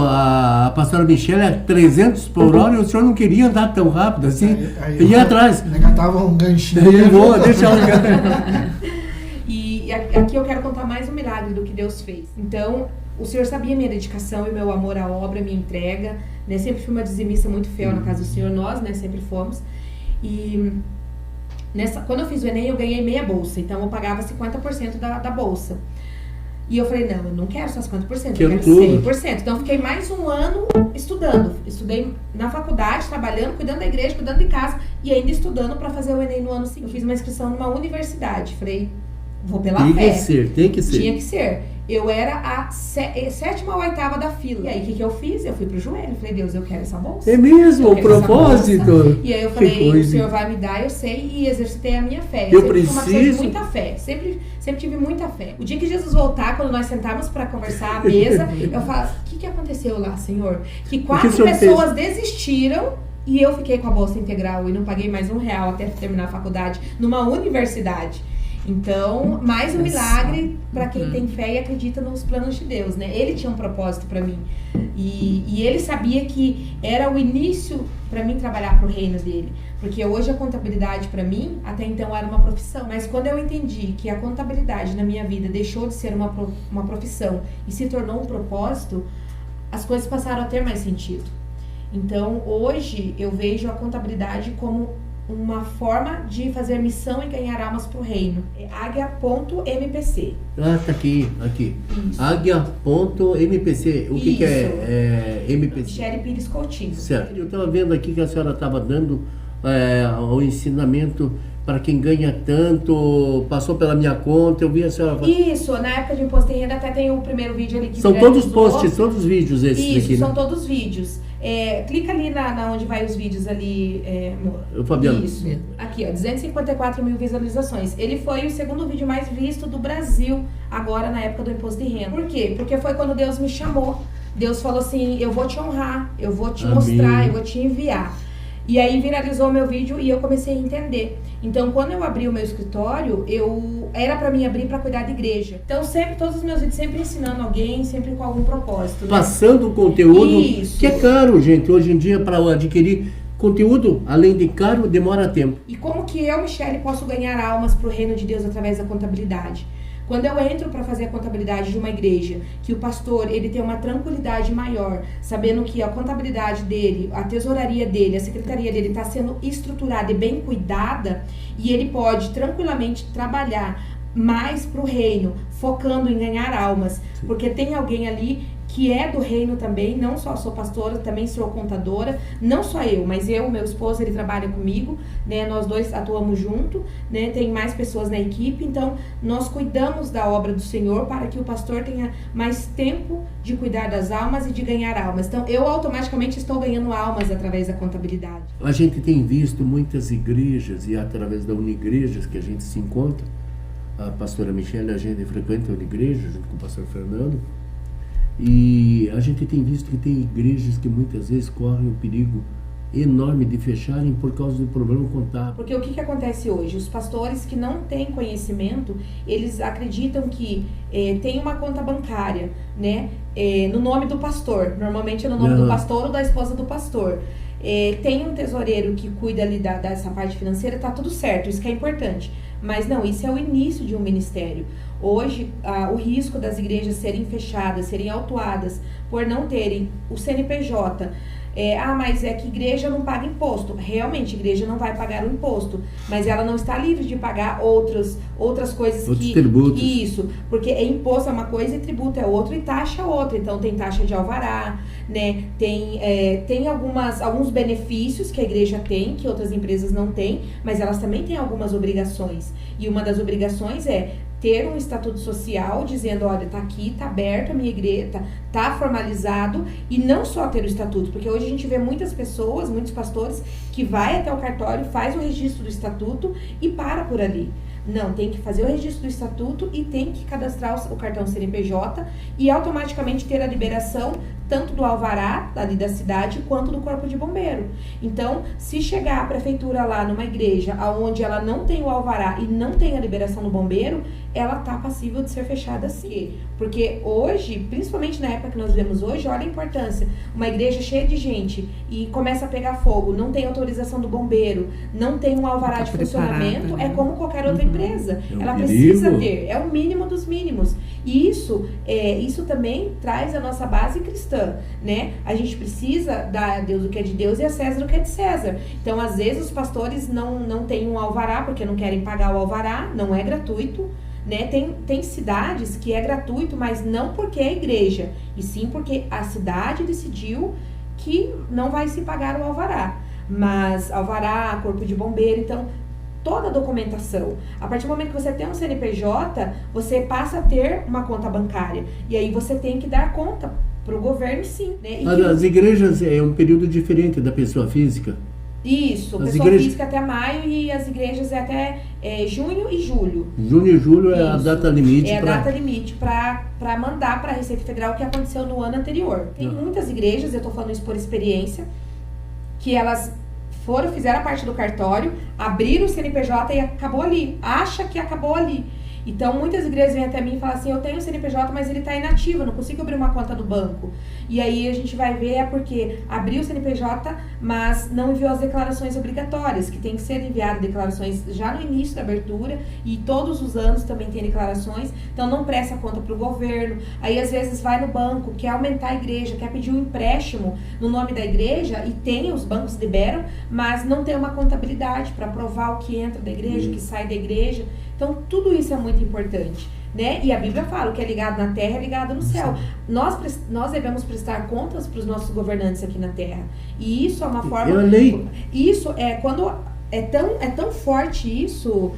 a pastora Michele é 300 por hora e o senhor não queria andar tão rápido assim? Ia atrás. Engatava um ganchinho. Deixa eu... E aqui eu quero contar mais um milagre do que Deus fez. Então, o Senhor sabia minha dedicação e meu amor à obra, minha entrega, né? Sempre fui uma dizimista muito fiel na casa do Senhor, nós, né, sempre fomos. E quando eu fiz o Enem, eu ganhei meia bolsa, então eu pagava 50% da bolsa. E eu falei, não, eu não quero só 50%, eu quero 100%. Então eu fiquei mais um ano estudando. Estudei na faculdade, trabalhando, cuidando da igreja, cuidando de casa e ainda estudando para fazer o Enem no ano seguinte. Eu fiz uma inscrição numa universidade, falei... Vou pela fé. Tem que ser. Tinha que ser. Eu era a 7ª ou 8ª da fila. E aí, o que eu fiz? Eu fui pro joelho. Falei, Deus, eu quero essa bolsa. É mesmo? O propósito? E aí eu falei, o Senhor vai me dar, eu sei, e exercitei a minha fé. Eu sempre preciso. fui uma pessoa de muita fé. Sempre tive muita fé. O dia que Jesus voltar, quando nós sentarmos para conversar à mesa, eu falo, o que aconteceu lá, Senhor? Que 4 pessoas desistiram e eu fiquei com a bolsa integral e não paguei mais R$1 até terminar a faculdade numa universidade. Então, mais um milagre para quem tem fé e acredita nos planos de Deus, né? Ele tinha um propósito para mim e ele sabia que era o início para mim trabalhar para o reino dele, porque hoje a contabilidade para mim até então era uma profissão, mas quando eu entendi que a contabilidade na minha vida deixou de ser uma profissão e se tornou um propósito, as coisas passaram a ter mais sentido. Então, hoje eu vejo a contabilidade como uma forma de fazer missão e ganhar almas para o reino. É águia.mpc. Ah, tá aqui. Águia.mpc. O que é MPC? Michele Pires Coutinho. Certo. Eu estava vendo aqui que a senhora estava dando o ensinamento para quem ganha tanto, passou pela minha conta, eu vi a senhora falar. Isso, na época de imposto de renda até tem o primeiro vídeo ali que são todos posts, todos os vídeos esses isso, aqui, são né? todos vídeos. Clica ali na onde vai os vídeos ali, amor. Fabiano. Isso. Aqui, ó, 254 mil visualizações. Ele foi o segundo vídeo mais visto do Brasil, agora na época do imposto de renda. Por quê? Porque foi quando Deus me chamou Deus falou assim, eu vou te honrar, eu vou te Amém. mostrar, eu vou te enviar. E aí viralizou o meu vídeo e eu comecei a entender. Então, quando eu abri o meu escritório, era para mim abrir para cuidar da igreja. Então, sempre, todos os meus vídeos, sempre ensinando alguém, sempre com algum propósito. Né? Passando o conteúdo, Isso. que é caro, gente. Hoje em dia, para adquirir conteúdo, além de caro, demora tempo. E como que eu, Michele, posso ganhar almas para o reino de Deus através da contabilidade? Quando eu entro para fazer a contabilidade de uma igreja, que o pastor ele tem uma tranquilidade maior, sabendo que a contabilidade dele, a tesouraria dele, a secretaria dele está sendo estruturada e bem cuidada, e ele pode tranquilamente trabalhar mais para o reino, focando em ganhar almas, porque tem alguém ali que é do reino também, não só sou pastora, também sou contadora, não só eu, mas eu, meu esposo, ele trabalha comigo, né, nós dois atuamos junto, né, tem mais pessoas na equipe, então nós cuidamos da obra do Senhor para que o pastor tenha mais tempo de cuidar das almas e de ganhar almas. Então eu automaticamente estou ganhando almas através da contabilidade. A gente tem visto muitas igrejas e através da Unigrejas que a gente se encontra, a pastora Michele, a gente frequenta a Unigreja junto com o pastor Fernando, e a gente tem visto que tem igrejas que muitas vezes correm o perigo enorme de fecharem por causa do problema contábil. Porque o que acontece hoje? Os pastores que não têm conhecimento, eles acreditam que tem uma conta bancária, né, no nome do pastor. Normalmente é no nome do pastor ou da esposa do pastor. Tem um tesoureiro que cuida ali dessa parte financeira, tá tudo certo, isso que é importante. Mas não, isso é o início de um ministério. Hoje, o risco das igrejas serem fechadas, serem autuadas por não terem o CNPJ. Mas é que igreja não paga imposto. Realmente, igreja não vai pagar o imposto, mas ela não está livre de pagar outras coisas. Outros tributos. Isso, porque imposto é uma coisa e tributo é outra e taxa é outra. Então tem taxa de alvará, né? Tem alguns benefícios que a igreja tem, que outras empresas não têm, mas elas também têm algumas obrigações. E uma das obrigações é ter um estatuto social dizendo, olha, tá aqui, tá aberto a minha igreja, tá formalizado, e não só ter o estatuto, porque hoje a gente vê muitas pessoas, muitos pastores, que vai até o cartório, faz o registro do estatuto e para por ali. Não, tem que fazer o registro do estatuto e tem que cadastrar o cartão CNPJ e automaticamente ter a liberação tanto do alvará ali da cidade quanto do corpo de bombeiro. Então, se chegar a prefeitura lá numa igreja onde ela não tem o alvará e não tem a liberação do bombeiro, ela está passível de ser fechada sim. Porque hoje, principalmente na época que nós vivemos hoje, olha a importância. Uma igreja cheia de gente e começa a pegar fogo, não tem autorização do bombeiro, não tem um alvará de funcionamento, né? É como qualquer outra empresa. Ela precisa ter, é o mínimo dos mínimos. E isso também traz a nossa base cristã, né? A gente precisa dar a Deus o que é de Deus e a César o que é de César. Então, às vezes, os pastores não têm um alvará porque não querem pagar o alvará, não é gratuito. Né? Tem cidades que é gratuito, mas não porque é igreja, e sim porque a cidade decidiu que não vai se pagar o alvará. Mas alvará, corpo de bombeiro, então toda a documentação. A partir do momento que você tem um CNPJ, você passa a ter uma conta bancária. E aí você tem que dar conta para o governo, sim. Né? As igrejas é um período diferente da pessoa física? Isso, pessoa física até maio e as igrejas é até junho e julho. Junho e julho é a data limite. É a data limite para mandar para a Receita Federal o que aconteceu no ano anterior. Tem muitas igrejas, eu estou falando isso por experiência, que elas fizeram a parte do cartório, abriram o CNPJ e acabou ali. Acha que acabou ali. Então, muitas igrejas vêm até mim e falam assim, eu tenho o CNPJ, mas ele está inativo, eu não consigo abrir uma conta do banco. E aí a gente vai ver porque abriu o CNPJ, mas não enviou as declarações obrigatórias, que tem que ser enviado declarações já no início da abertura, e todos os anos também tem declarações, então não presta conta para o governo. Aí às vezes vai no banco, quer aumentar a igreja, quer pedir um empréstimo no nome da igreja, e os bancos liberam, mas não tem uma contabilidade para provar o que entra da igreja, o que sai da igreja. Então, tudo isso é muito importante, né? E a Bíblia fala, o que é ligado na terra é ligado no céu. Nós devemos prestar contas para os nossos governantes aqui na terra. E isso é uma forma... Isso é quando... É tão forte isso,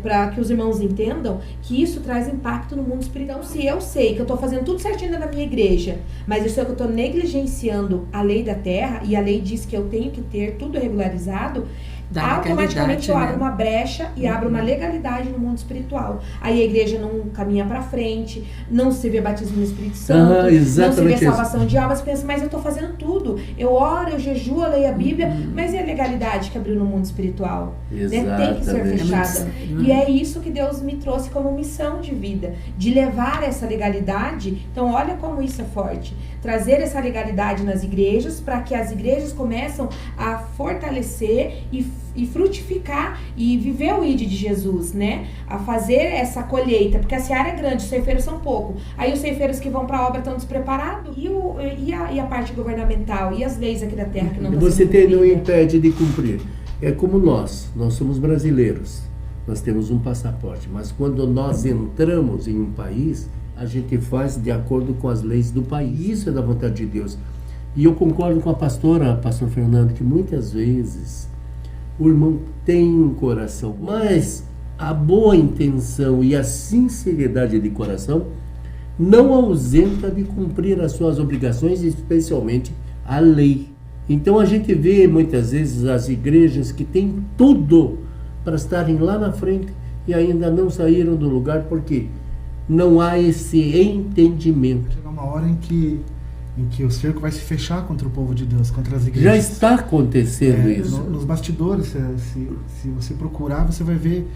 para que os irmãos entendam, que isso traz impacto no mundo espiritual. Então, se eu sei que eu estou fazendo tudo certinho na minha igreja, mas eu sei que eu estou negligenciando a lei da terra, e a lei diz que eu tenho que ter tudo regularizado, Da automaticamente legalidade, eu né? abro uma brecha e abro uma legalidade no mundo espiritual. Aí a igreja não caminha para frente, não se vê batismo no Espírito Santo, não se vê salvação de almas. Pensa, mas eu estou fazendo tudo. Eu oro, eu jejuo, eu leio a Bíblia, mas e a legalidade que abriu no mundo espiritual? Né? Tem que ser fechada. E é isso que Deus me trouxe como missão de vida, de levar essa legalidade. Então olha como isso é forte. Trazer essa legalidade nas igrejas para que as igrejas começam a fortalecer e frutificar e viver o ID de Jesus, né? A fazer essa colheita, porque a seara é grande, os ceifeiros são pouco. Aí os ceifeiros que vão para a obra estão despreparados. E a parte governamental e as leis aqui da terra que não estão Você sendo não cumpridas? impede de cumprir. É como nós somos brasileiros, nós temos um passaporte, mas quando nós entramos em um país, a gente faz de acordo com as leis do país. Isso é da vontade de Deus. E eu concordo com a pastor Fernando, que muitas vezes o irmão tem um coração, mas a boa intenção e a sinceridade de coração não ausenta de cumprir as suas obrigações, especialmente a lei. Então a gente vê muitas vezes as igrejas que têm tudo para estarem lá na frente e ainda não saíram do lugar porque não há esse entendimento. Chega uma hora em que o cerco vai se fechar contra o povo de Deus, contra as igrejas. Já está acontecendo isso. Nos bastidores, se você procurar, você vai ver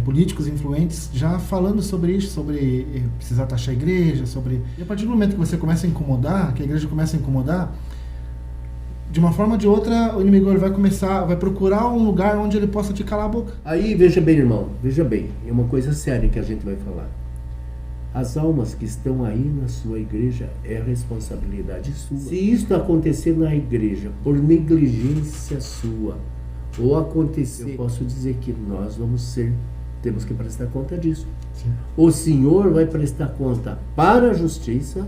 políticos influentes já falando sobre isso, sobre precisar taxar a igreja, E a partir do momento que você começa a incomodar, que a igreja começa a incomodar, de uma forma ou de outra, o inimigo vai procurar um lugar onde ele possa te calar a boca. Aí, veja bem, irmão, é uma coisa séria que a gente vai falar. As almas que estão aí na sua igreja é responsabilidade sua. Se isso acontecer na igreja por negligência sua, ou acontecer, eu posso dizer que nós temos que prestar conta disso. Sim. O Senhor vai prestar conta para a justiça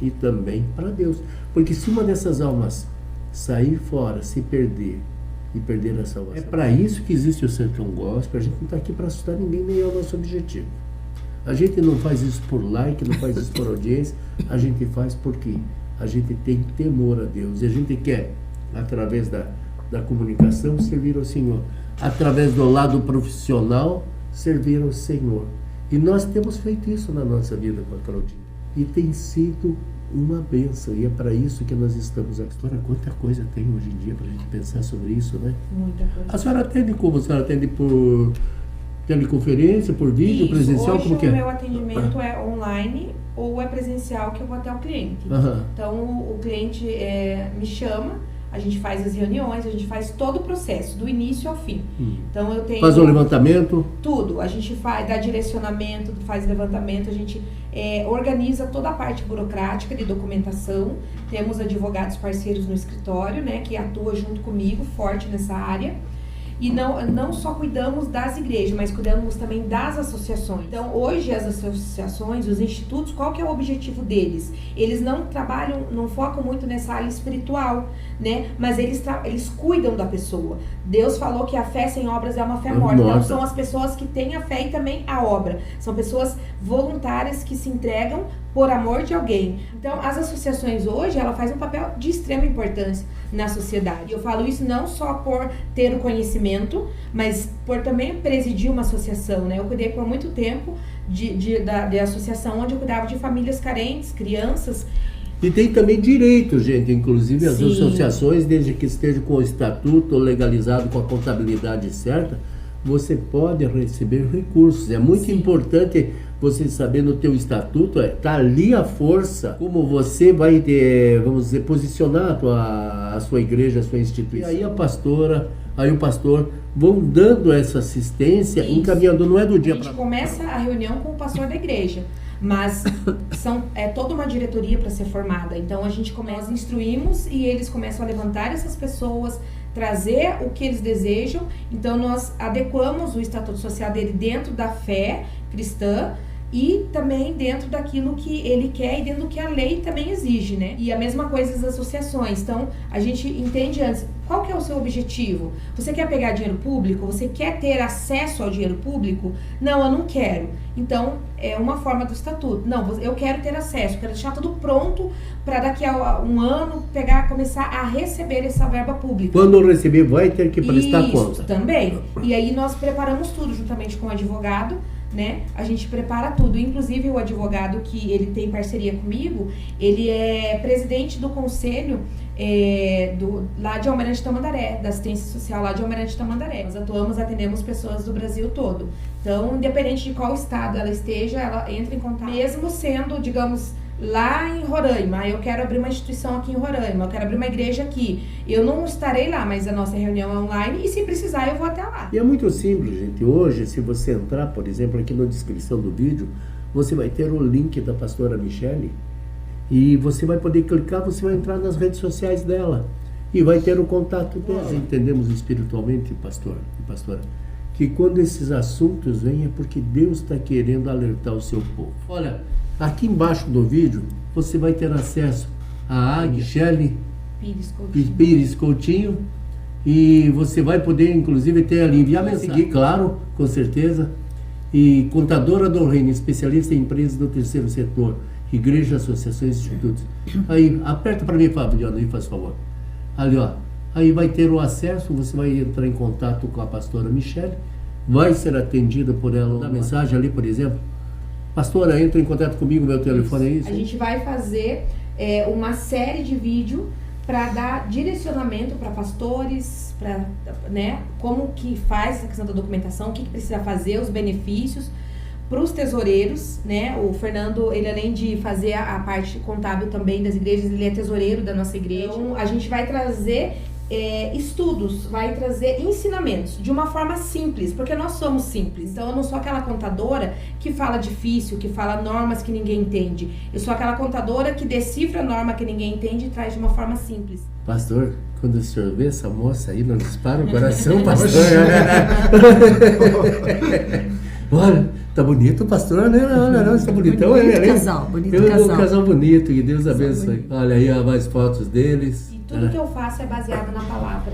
e também para Deus. Porque se uma dessas almas sair fora, se perder e perder a salvação, é para isso que existe o Sertão Gospel. A gente não está aqui para assustar ninguém, nem é o nosso objetivo. A gente não faz isso por like, não faz isso por audiência, a gente faz porque a gente tem temor a Deus. E a gente quer, através da comunicação, servir ao Senhor. Através do lado profissional, servir ao Senhor. E nós temos feito isso na nossa vida com a Claudinha. E tem sido uma bênção. E é para isso que nós estamos aqui. História, quanta coisa tem hoje em dia para a gente pensar sobre isso, né? Muita coisa. A senhora atende como? A senhora atende por teleconferência, por vídeo, Isso. presencial? Hoje Como que é? o meu atendimento é online ou é presencial, que eu vou até o cliente. Aham. Então o cliente me chama, a gente faz as reuniões, a gente faz todo o processo, do início ao fim. Então eu tenho... Faz um levantamento? Tudo. A gente dá direcionamento, faz levantamento, a gente organiza toda a parte burocrática de documentação. Temos advogados parceiros no escritório, né, que atuam junto comigo, forte nessa área. E não só cuidamos das igrejas, mas cuidamos também das associações. Então, hoje as associações, os institutos, qual que é o objetivo deles? Eles não trabalham, não focam muito nessa área espiritual, né? Mas eles cuidam da pessoa. Deus falou que a fé sem obras é uma fé morta. Então, são as pessoas que têm a fé e também a obra. São pessoas voluntárias que se entregam por amor de alguém. Então, as associações hoje, ela faz um papel de extrema importância na sociedade. Eu falo isso não só por ter o conhecimento, mas por também presidir uma associação, né? Eu cuidei por muito tempo de associação onde eu cuidava de famílias carentes, crianças. E tem também direito, gente, inclusive as Sim. associações, desde que esteja com o estatuto legalizado, com a contabilidade certa, você pode receber recursos. É muito importante você saber no teu estatuto, tá ali a força, como você vai, vamos dizer, posicionar a sua igreja, a sua instituição. E aí a pastora, aí o pastor vão dando essa assistência, Isso. encaminhando, não é do dia A gente para... começa a reunião com o pastor da igreja, mas é toda uma diretoria para ser formada. Então nós instruímos e eles começam a levantar essas pessoas, trazer o que eles desejam. Então nós adequamos o estatuto social dele dentro da fé cristã, e também dentro daquilo que ele quer e dentro do que a lei também exige, né? E a mesma coisa as associações. Então, a gente entende antes, qual que é o seu objetivo? Você quer pegar dinheiro público? Você quer ter acesso ao dinheiro público? Não, eu não quero. Então, é uma forma do estatuto. Não, eu quero ter acesso, quero deixar tudo pronto para daqui a um ano começar a receber essa verba pública. Quando eu receber, vai ter que prestar conta. Isso, também. E aí nós preparamos tudo juntamente com o advogado, né? A gente prepara tudo. Inclusive o advogado que ele tem parceria comigo, ele é presidente do conselho lá de Almirante Tamandaré, da assistência social lá de Almirante Tamandaré. Nós atendemos pessoas do Brasil todo. Então, independente de qual estado ela esteja, ela entra em contato. Mesmo sendo, digamos, lá em Roraima, eu quero abrir uma instituição aqui em Roraima, eu quero abrir uma igreja aqui. Eu não estarei lá, mas a nossa reunião é online e se precisar eu vou até lá. E é muito simples, gente. Hoje, se você entrar, por exemplo, aqui na descrição do vídeo, você vai ter o link da pastora Michele e você vai poder clicar, você vai entrar nas redes sociais dela e vai ter o contato dela. Nós entendemos espiritualmente, pastor e pastora, que quando esses assuntos vêm é porque Deus está querendo alertar o seu povo. Olha, aqui embaixo do vídeo você vai ter acesso a Michele Pires Coutinho e você vai poder inclusive ter ali enviar mensagem, claro, com certeza. E contadora do reino, especialista em empresas do terceiro setor, igreja, associações, institutos. Aí, aperta para mim, Fabiano, aí, faz favor. Ali, ó. Aí vai ter o acesso, você vai entrar em contato com a pastora Michele, vai ser atendida por ela. Dá mensagem ali, por exemplo. Pastora, entra em contato comigo, meu telefone é isso? A gente vai fazer uma série de vídeos para dar direcionamento para pastores, para, né, como que faz essa questão da documentação, o que precisa fazer, os benefícios para os tesoureiros, né? O Fernando, ele além de fazer a parte contábil também das igrejas, ele é tesoureiro da nossa igreja. Então, a gente vai trazer estudos, vai trazer ensinamentos de uma forma simples, porque nós somos simples. Então eu não sou aquela contadora que fala difícil, que fala normas que ninguém entende. Eu sou aquela contadora que decifra a norma que ninguém entende e traz de uma forma simples. Pastor, quando o senhor vê essa moça aí, não dispara o coração, pastor. Olha, tá bonito o pastor, né? Não, está bonitão. Bonito casal, bonito casal. Um casal bonito, que Deus abençoe. Olha aí, ó, mais fotos deles. E tudo que eu faço é baseado na palavra,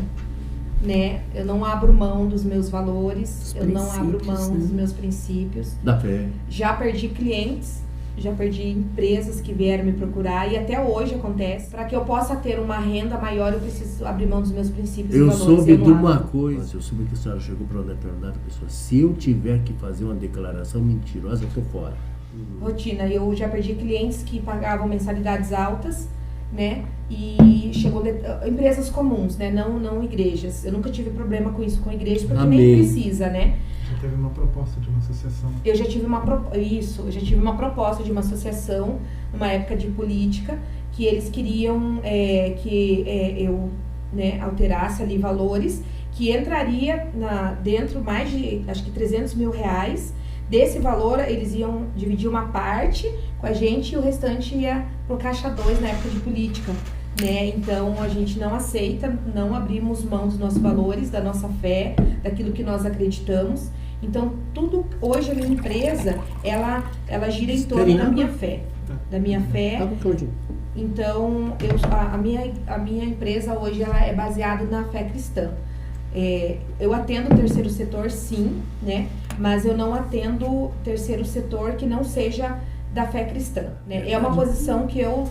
né? Eu não abro mão dos meus valores, eu não abro mão dos meus princípios. Da fé. Já perdi clientes, já perdi empresas que vieram me procurar e até hoje acontece. Para que eu possa ter uma renda maior, eu preciso abrir mão dos meus princípios e valores. Eu soube de uma coisa, eu soube que a senhora chegou para uma determinada pessoa. Se eu tiver que fazer uma declaração mentirosa, eu tô fora. Rotina, eu já perdi clientes que pagavam mensalidades altas, né? E chegou empresas comuns, né? Não igrejas. Eu nunca tive problema com isso com igrejas, porque nem precisa, né? Já teve uma proposta de uma associação. Eu já tive uma proposta de uma associação numa época de política, que eles queriam eu, né, alterasse ali valores, que entraria dentro mais de, acho que 300 mil reais. Desse valor, eles iam dividir uma parte com a gente e o restante ia pro Caixa 2 na época de política, né? Então, a gente não aceita, não abrimos mão dos nossos valores, da nossa fé, daquilo que nós acreditamos. Então, tudo, hoje a minha empresa, ela gira em torno da minha fé. Da minha fé. Então, a minha empresa hoje, ela é baseada na fé cristã. Eu atendo o terceiro setor, sim, né? Mas eu não atendo terceiro setor que não seja da fé cristã, né? É uma posição que eu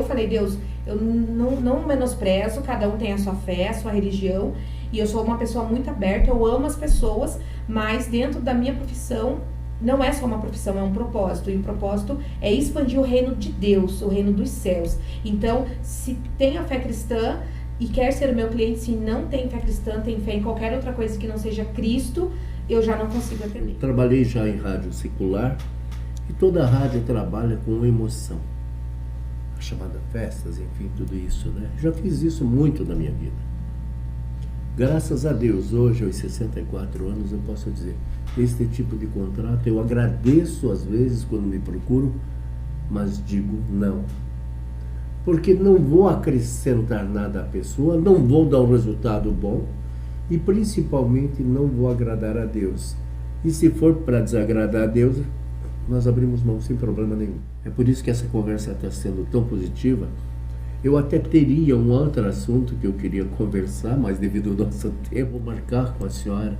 falei, Deus, eu não menosprezo, cada um tem a sua fé, a sua religião, e eu sou uma pessoa muito aberta, eu amo as pessoas, mas dentro da minha profissão, não é só uma profissão, é um propósito, e o propósito é expandir o reino de Deus, o reino dos céus. Então, se tem a fé cristã e quer ser o meu cliente, se não tem fé cristã, tem fé em qualquer outra coisa que não seja Cristo, eu já não consigo atender. Trabalhei já em rádio secular e toda rádio trabalha com emoção. A chamada festas, enfim, tudo isso, né? Já fiz isso muito na minha vida. Graças a Deus, hoje, aos 64 anos, eu posso dizer, este tipo de contrato, eu agradeço às vezes quando me procuram, mas digo não. Porque não vou acrescentar nada à pessoa, não vou dar um resultado bom e principalmente não vou agradar a Deus. E se for para desagradar a Deus, nós abrimos mão sem problema nenhum. É por isso que essa conversa está sendo tão positiva. Eu até teria um outro assunto que eu queria conversar, mas devido ao nosso tempo, vou marcar com a senhora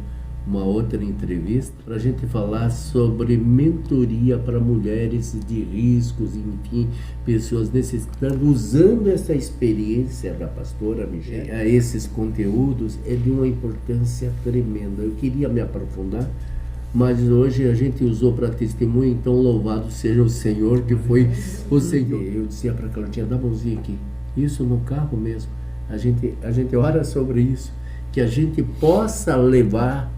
uma outra entrevista para a gente falar sobre mentoria para mulheres de riscos, enfim, pessoas necessitando, usando essa experiência da pastora Michele, a esses conteúdos, é de uma importância tremenda. Eu queria me aprofundar, mas hoje a gente usou para testemunho, então louvado seja o Senhor, que foi o Senhor. Eu dizia para a Claudinha, dá a mãozinha aqui, isso no carro mesmo, a gente ora sobre isso, que a gente possa levar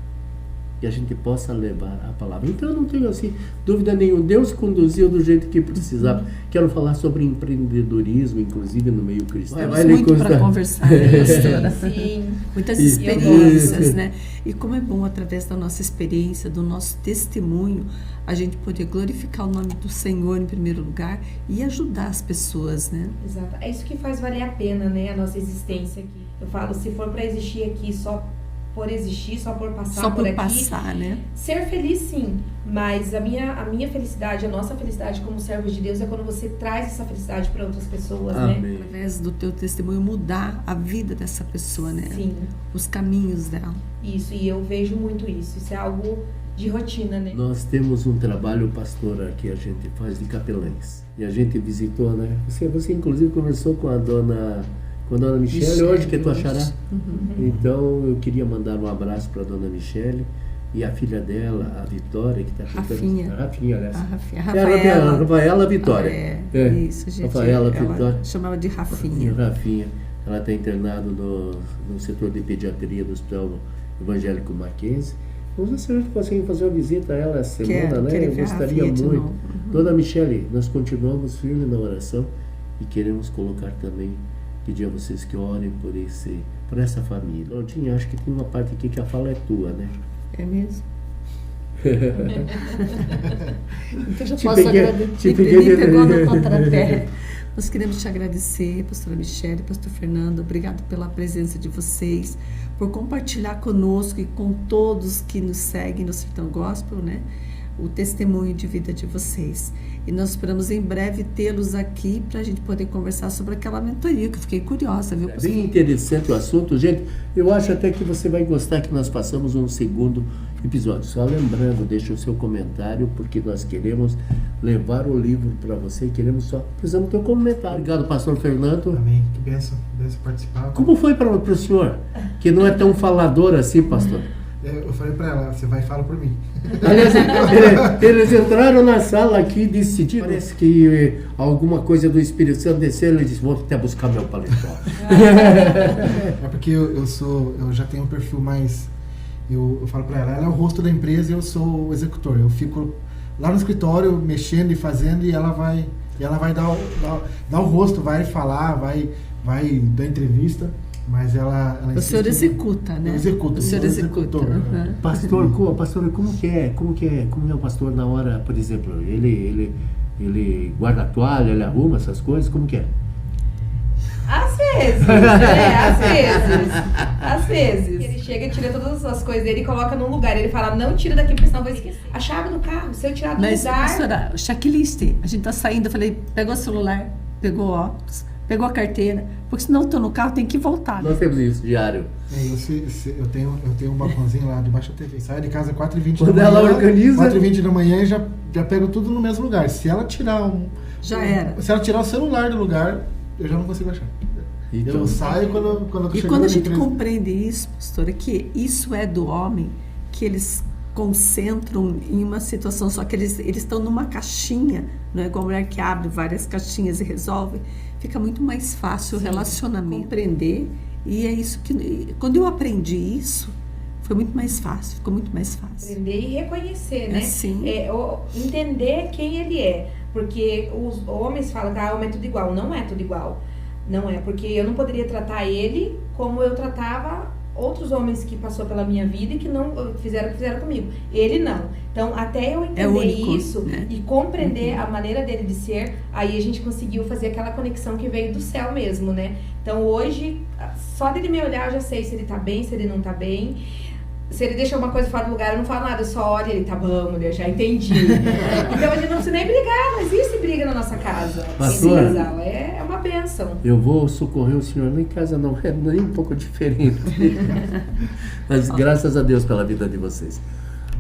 a palavra. Então eu não tenho assim dúvida nenhuma, Deus conduziu do jeito que precisava. Quero falar sobre empreendedorismo, inclusive no meio cristão. Temos muito para conversar, né, pastora? Sim. Muitas experiências, né? E como é bom, através da nossa experiência, do nosso testemunho, a gente poder glorificar o nome do Senhor em primeiro lugar e ajudar as pessoas, né? Exato. É isso que faz valer a pena, né, a nossa existência aqui. Eu falo, se for para existir aqui só por existir, só por passar só por aqui, passar, né? Ser feliz sim, mas a minha felicidade, a nossa felicidade como servos de Deus é quando você traz essa felicidade para outras pessoas, Amém. né? Através do teu testemunho mudar a vida dessa pessoa, né? Sim. Os caminhos dela. Isso, e eu vejo muito isso. Isso é algo de rotina, né? Nós temos um trabalho, pastora, que a gente faz de capelães. E a gente visitou, né? Você inclusive conversou com a dona Michele hoje, que é tua xará. Então eu queria mandar um abraço para a dona Michele e a filha dela, a Vitória, que está Rafinha. Rafinha, aliás. Rafaela Vitória. Isso, gente. Rafaela ela Vitória. chamava de Rafinha. Rafinha. Ela está internada no setor de pediatria do Hospital Evangélico Mackenzie. Vamos ver se a gente consegue fazer uma visita a ela essa semana, né? Eu gostaria muito. Dona Michele, nós continuamos firmes na oração e queremos colocar também, pedir a vocês que orem por essa família. Claudinha, acho que tem uma parte aqui que a fala é tua, né? É mesmo? Então já Te posso peguei- agradecer. te peguei- Me pegou no contrapé. Nós queremos te agradecer, pastora Michele, pastor Fernando, obrigado pela presença de vocês, por compartilhar conosco e com todos que nos seguem no Sertão Gospel, né? O testemunho de vida de vocês. E nós esperamos em breve tê-los aqui para a gente poder conversar sobre aquela mentoria, que eu fiquei curiosa, viu, É pastor? bem interessante o assunto, gente. Eu acho até que você vai gostar que nós passamos um segundo episódio. Só lembrando, deixa o seu comentário, porque nós queremos levar o livro para você. Precisamos ter um comentário. Obrigado, pastor Fernando. Amém. Que bênção participar. Como foi para o senhor, que não é tão falador assim, pastor? Eu falei para ela, você vai e fala por mim. Aliás, eles entraram na sala aqui e decidiram. Parece que alguma coisa do Espírito Santo desceu e disse, vou até buscar meu paletó. É porque eu já tenho um perfil mais... Eu falo para ela é o rosto da empresa e eu sou o executor. Eu fico lá no escritório mexendo e fazendo e ela vai dar o rosto, vai falar, vai dar entrevista, mas ela O senhor executa, né? Eu executo. O senhor executa. Uhum. Pastor, como que é o pastor na hora, por exemplo, ele guarda a toalha, ele arruma essas coisas, como que é? Às vezes. Ele chega e tira todas as coisas dele e coloca num lugar. Ele fala, não tira daqui, porque senão eu vou esquecer. A chave do carro, se eu tirar do Mas, lugar... pastora, o checklist, a gente tá saindo, eu falei, pegou o celular, pegou o óculos, pegou a carteira, porque senão eu tô no carro, tem que voltar. Nós temos isso diário. Eu tenho um balcãozinho lá debaixo da TV. Saio de casa 4h20 Quando da manhã. ela organiza... 4h20 da manhã e já pego tudo no mesmo lugar. Se ela tirar Já era. Se ela tirar o celular do lugar, eu já não consigo achar. Então, Eu saio quando eu tô E chegando quando a na gente empresa. compreende isso, pastora, que isso é do homem, que eles concentram em uma situação só, que eles estão numa caixinha, não é igual a mulher que abre várias caixinhas e resolve, fica muito mais fácil o relacionamento, compreender, e é isso que, quando eu aprendi isso, foi muito mais fácil, ficou muito mais fácil. Aprender e reconhecer, né? Sim. Entender quem ele é. Porque os homens falam que o homem é tudo igual. Não é tudo igual. Não é, porque eu não poderia tratar ele como eu tratava outros homens que passou pela minha vida e que não fizeram o que fizeram comigo. Ele não. Então, até eu entender único, isso, né? e compreender a maneira dele de ser, aí a gente conseguiu fazer aquela conexão que veio do céu mesmo, né? Então, hoje, só dele me olhar, eu já sei se ele tá bem, se ele não tá bem. se ele deixa uma coisa fora do lugar, eu não falo nada, eu só olho e ele, tá bom, mulher, já entendi. Então a gente não precisa nem brigar, não existe briga na nossa casa. Pastora, esse casal é uma bênção. Eu vou socorrer o senhor, nem casa não é nem um pouco diferente. Mas graças a Deus pela vida de vocês.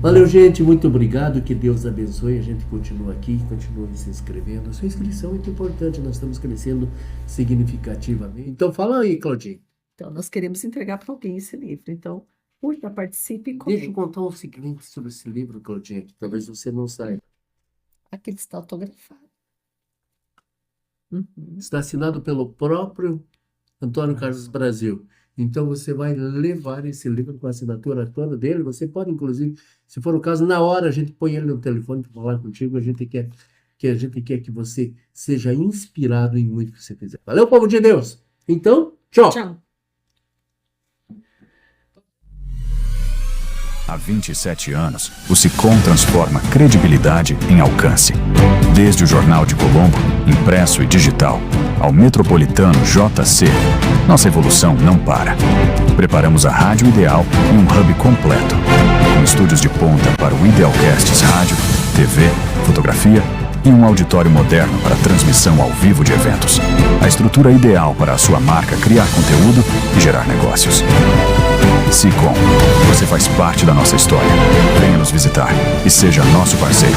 Valeu, gente, muito obrigado, que Deus abençoe, a gente continua aqui, continue se inscrevendo. A sua inscrição é muito importante, nós estamos crescendo significativamente. Então fala aí, Claudinho. Então, nós queremos entregar para alguém esse livro. Então, curta, participe e comente. Deixa eu contar o seguinte sobre esse livro, Claudinho, que talvez você não saiba. Aqui ele está autografado. Está assinado pelo próprio Antônio Carlos Brasil. Então você vai levar esse livro com a assinatura toda dele. Você pode, inclusive, se for o caso, na hora a gente põe ele no telefone para falar contigo. A gente quer que você seja inspirado em muito que você fizer. Valeu, povo de Deus! Então, tchau! Tchau. Há 27 anos, o Sicom transforma credibilidade em alcance. Desde o Jornal de Colombo, impresso e digital, ao metropolitano JC, nossa evolução não para. Preparamos a Rádio Ideal em um hub completo, com estúdios de ponta para o Idealcasts Rádio, TV, fotografia e um auditório moderno para transmissão ao vivo de eventos. A estrutura ideal para a sua marca criar conteúdo e gerar negócios. Sicom, você faz parte da nossa história. Venha nos visitar e seja nosso parceiro.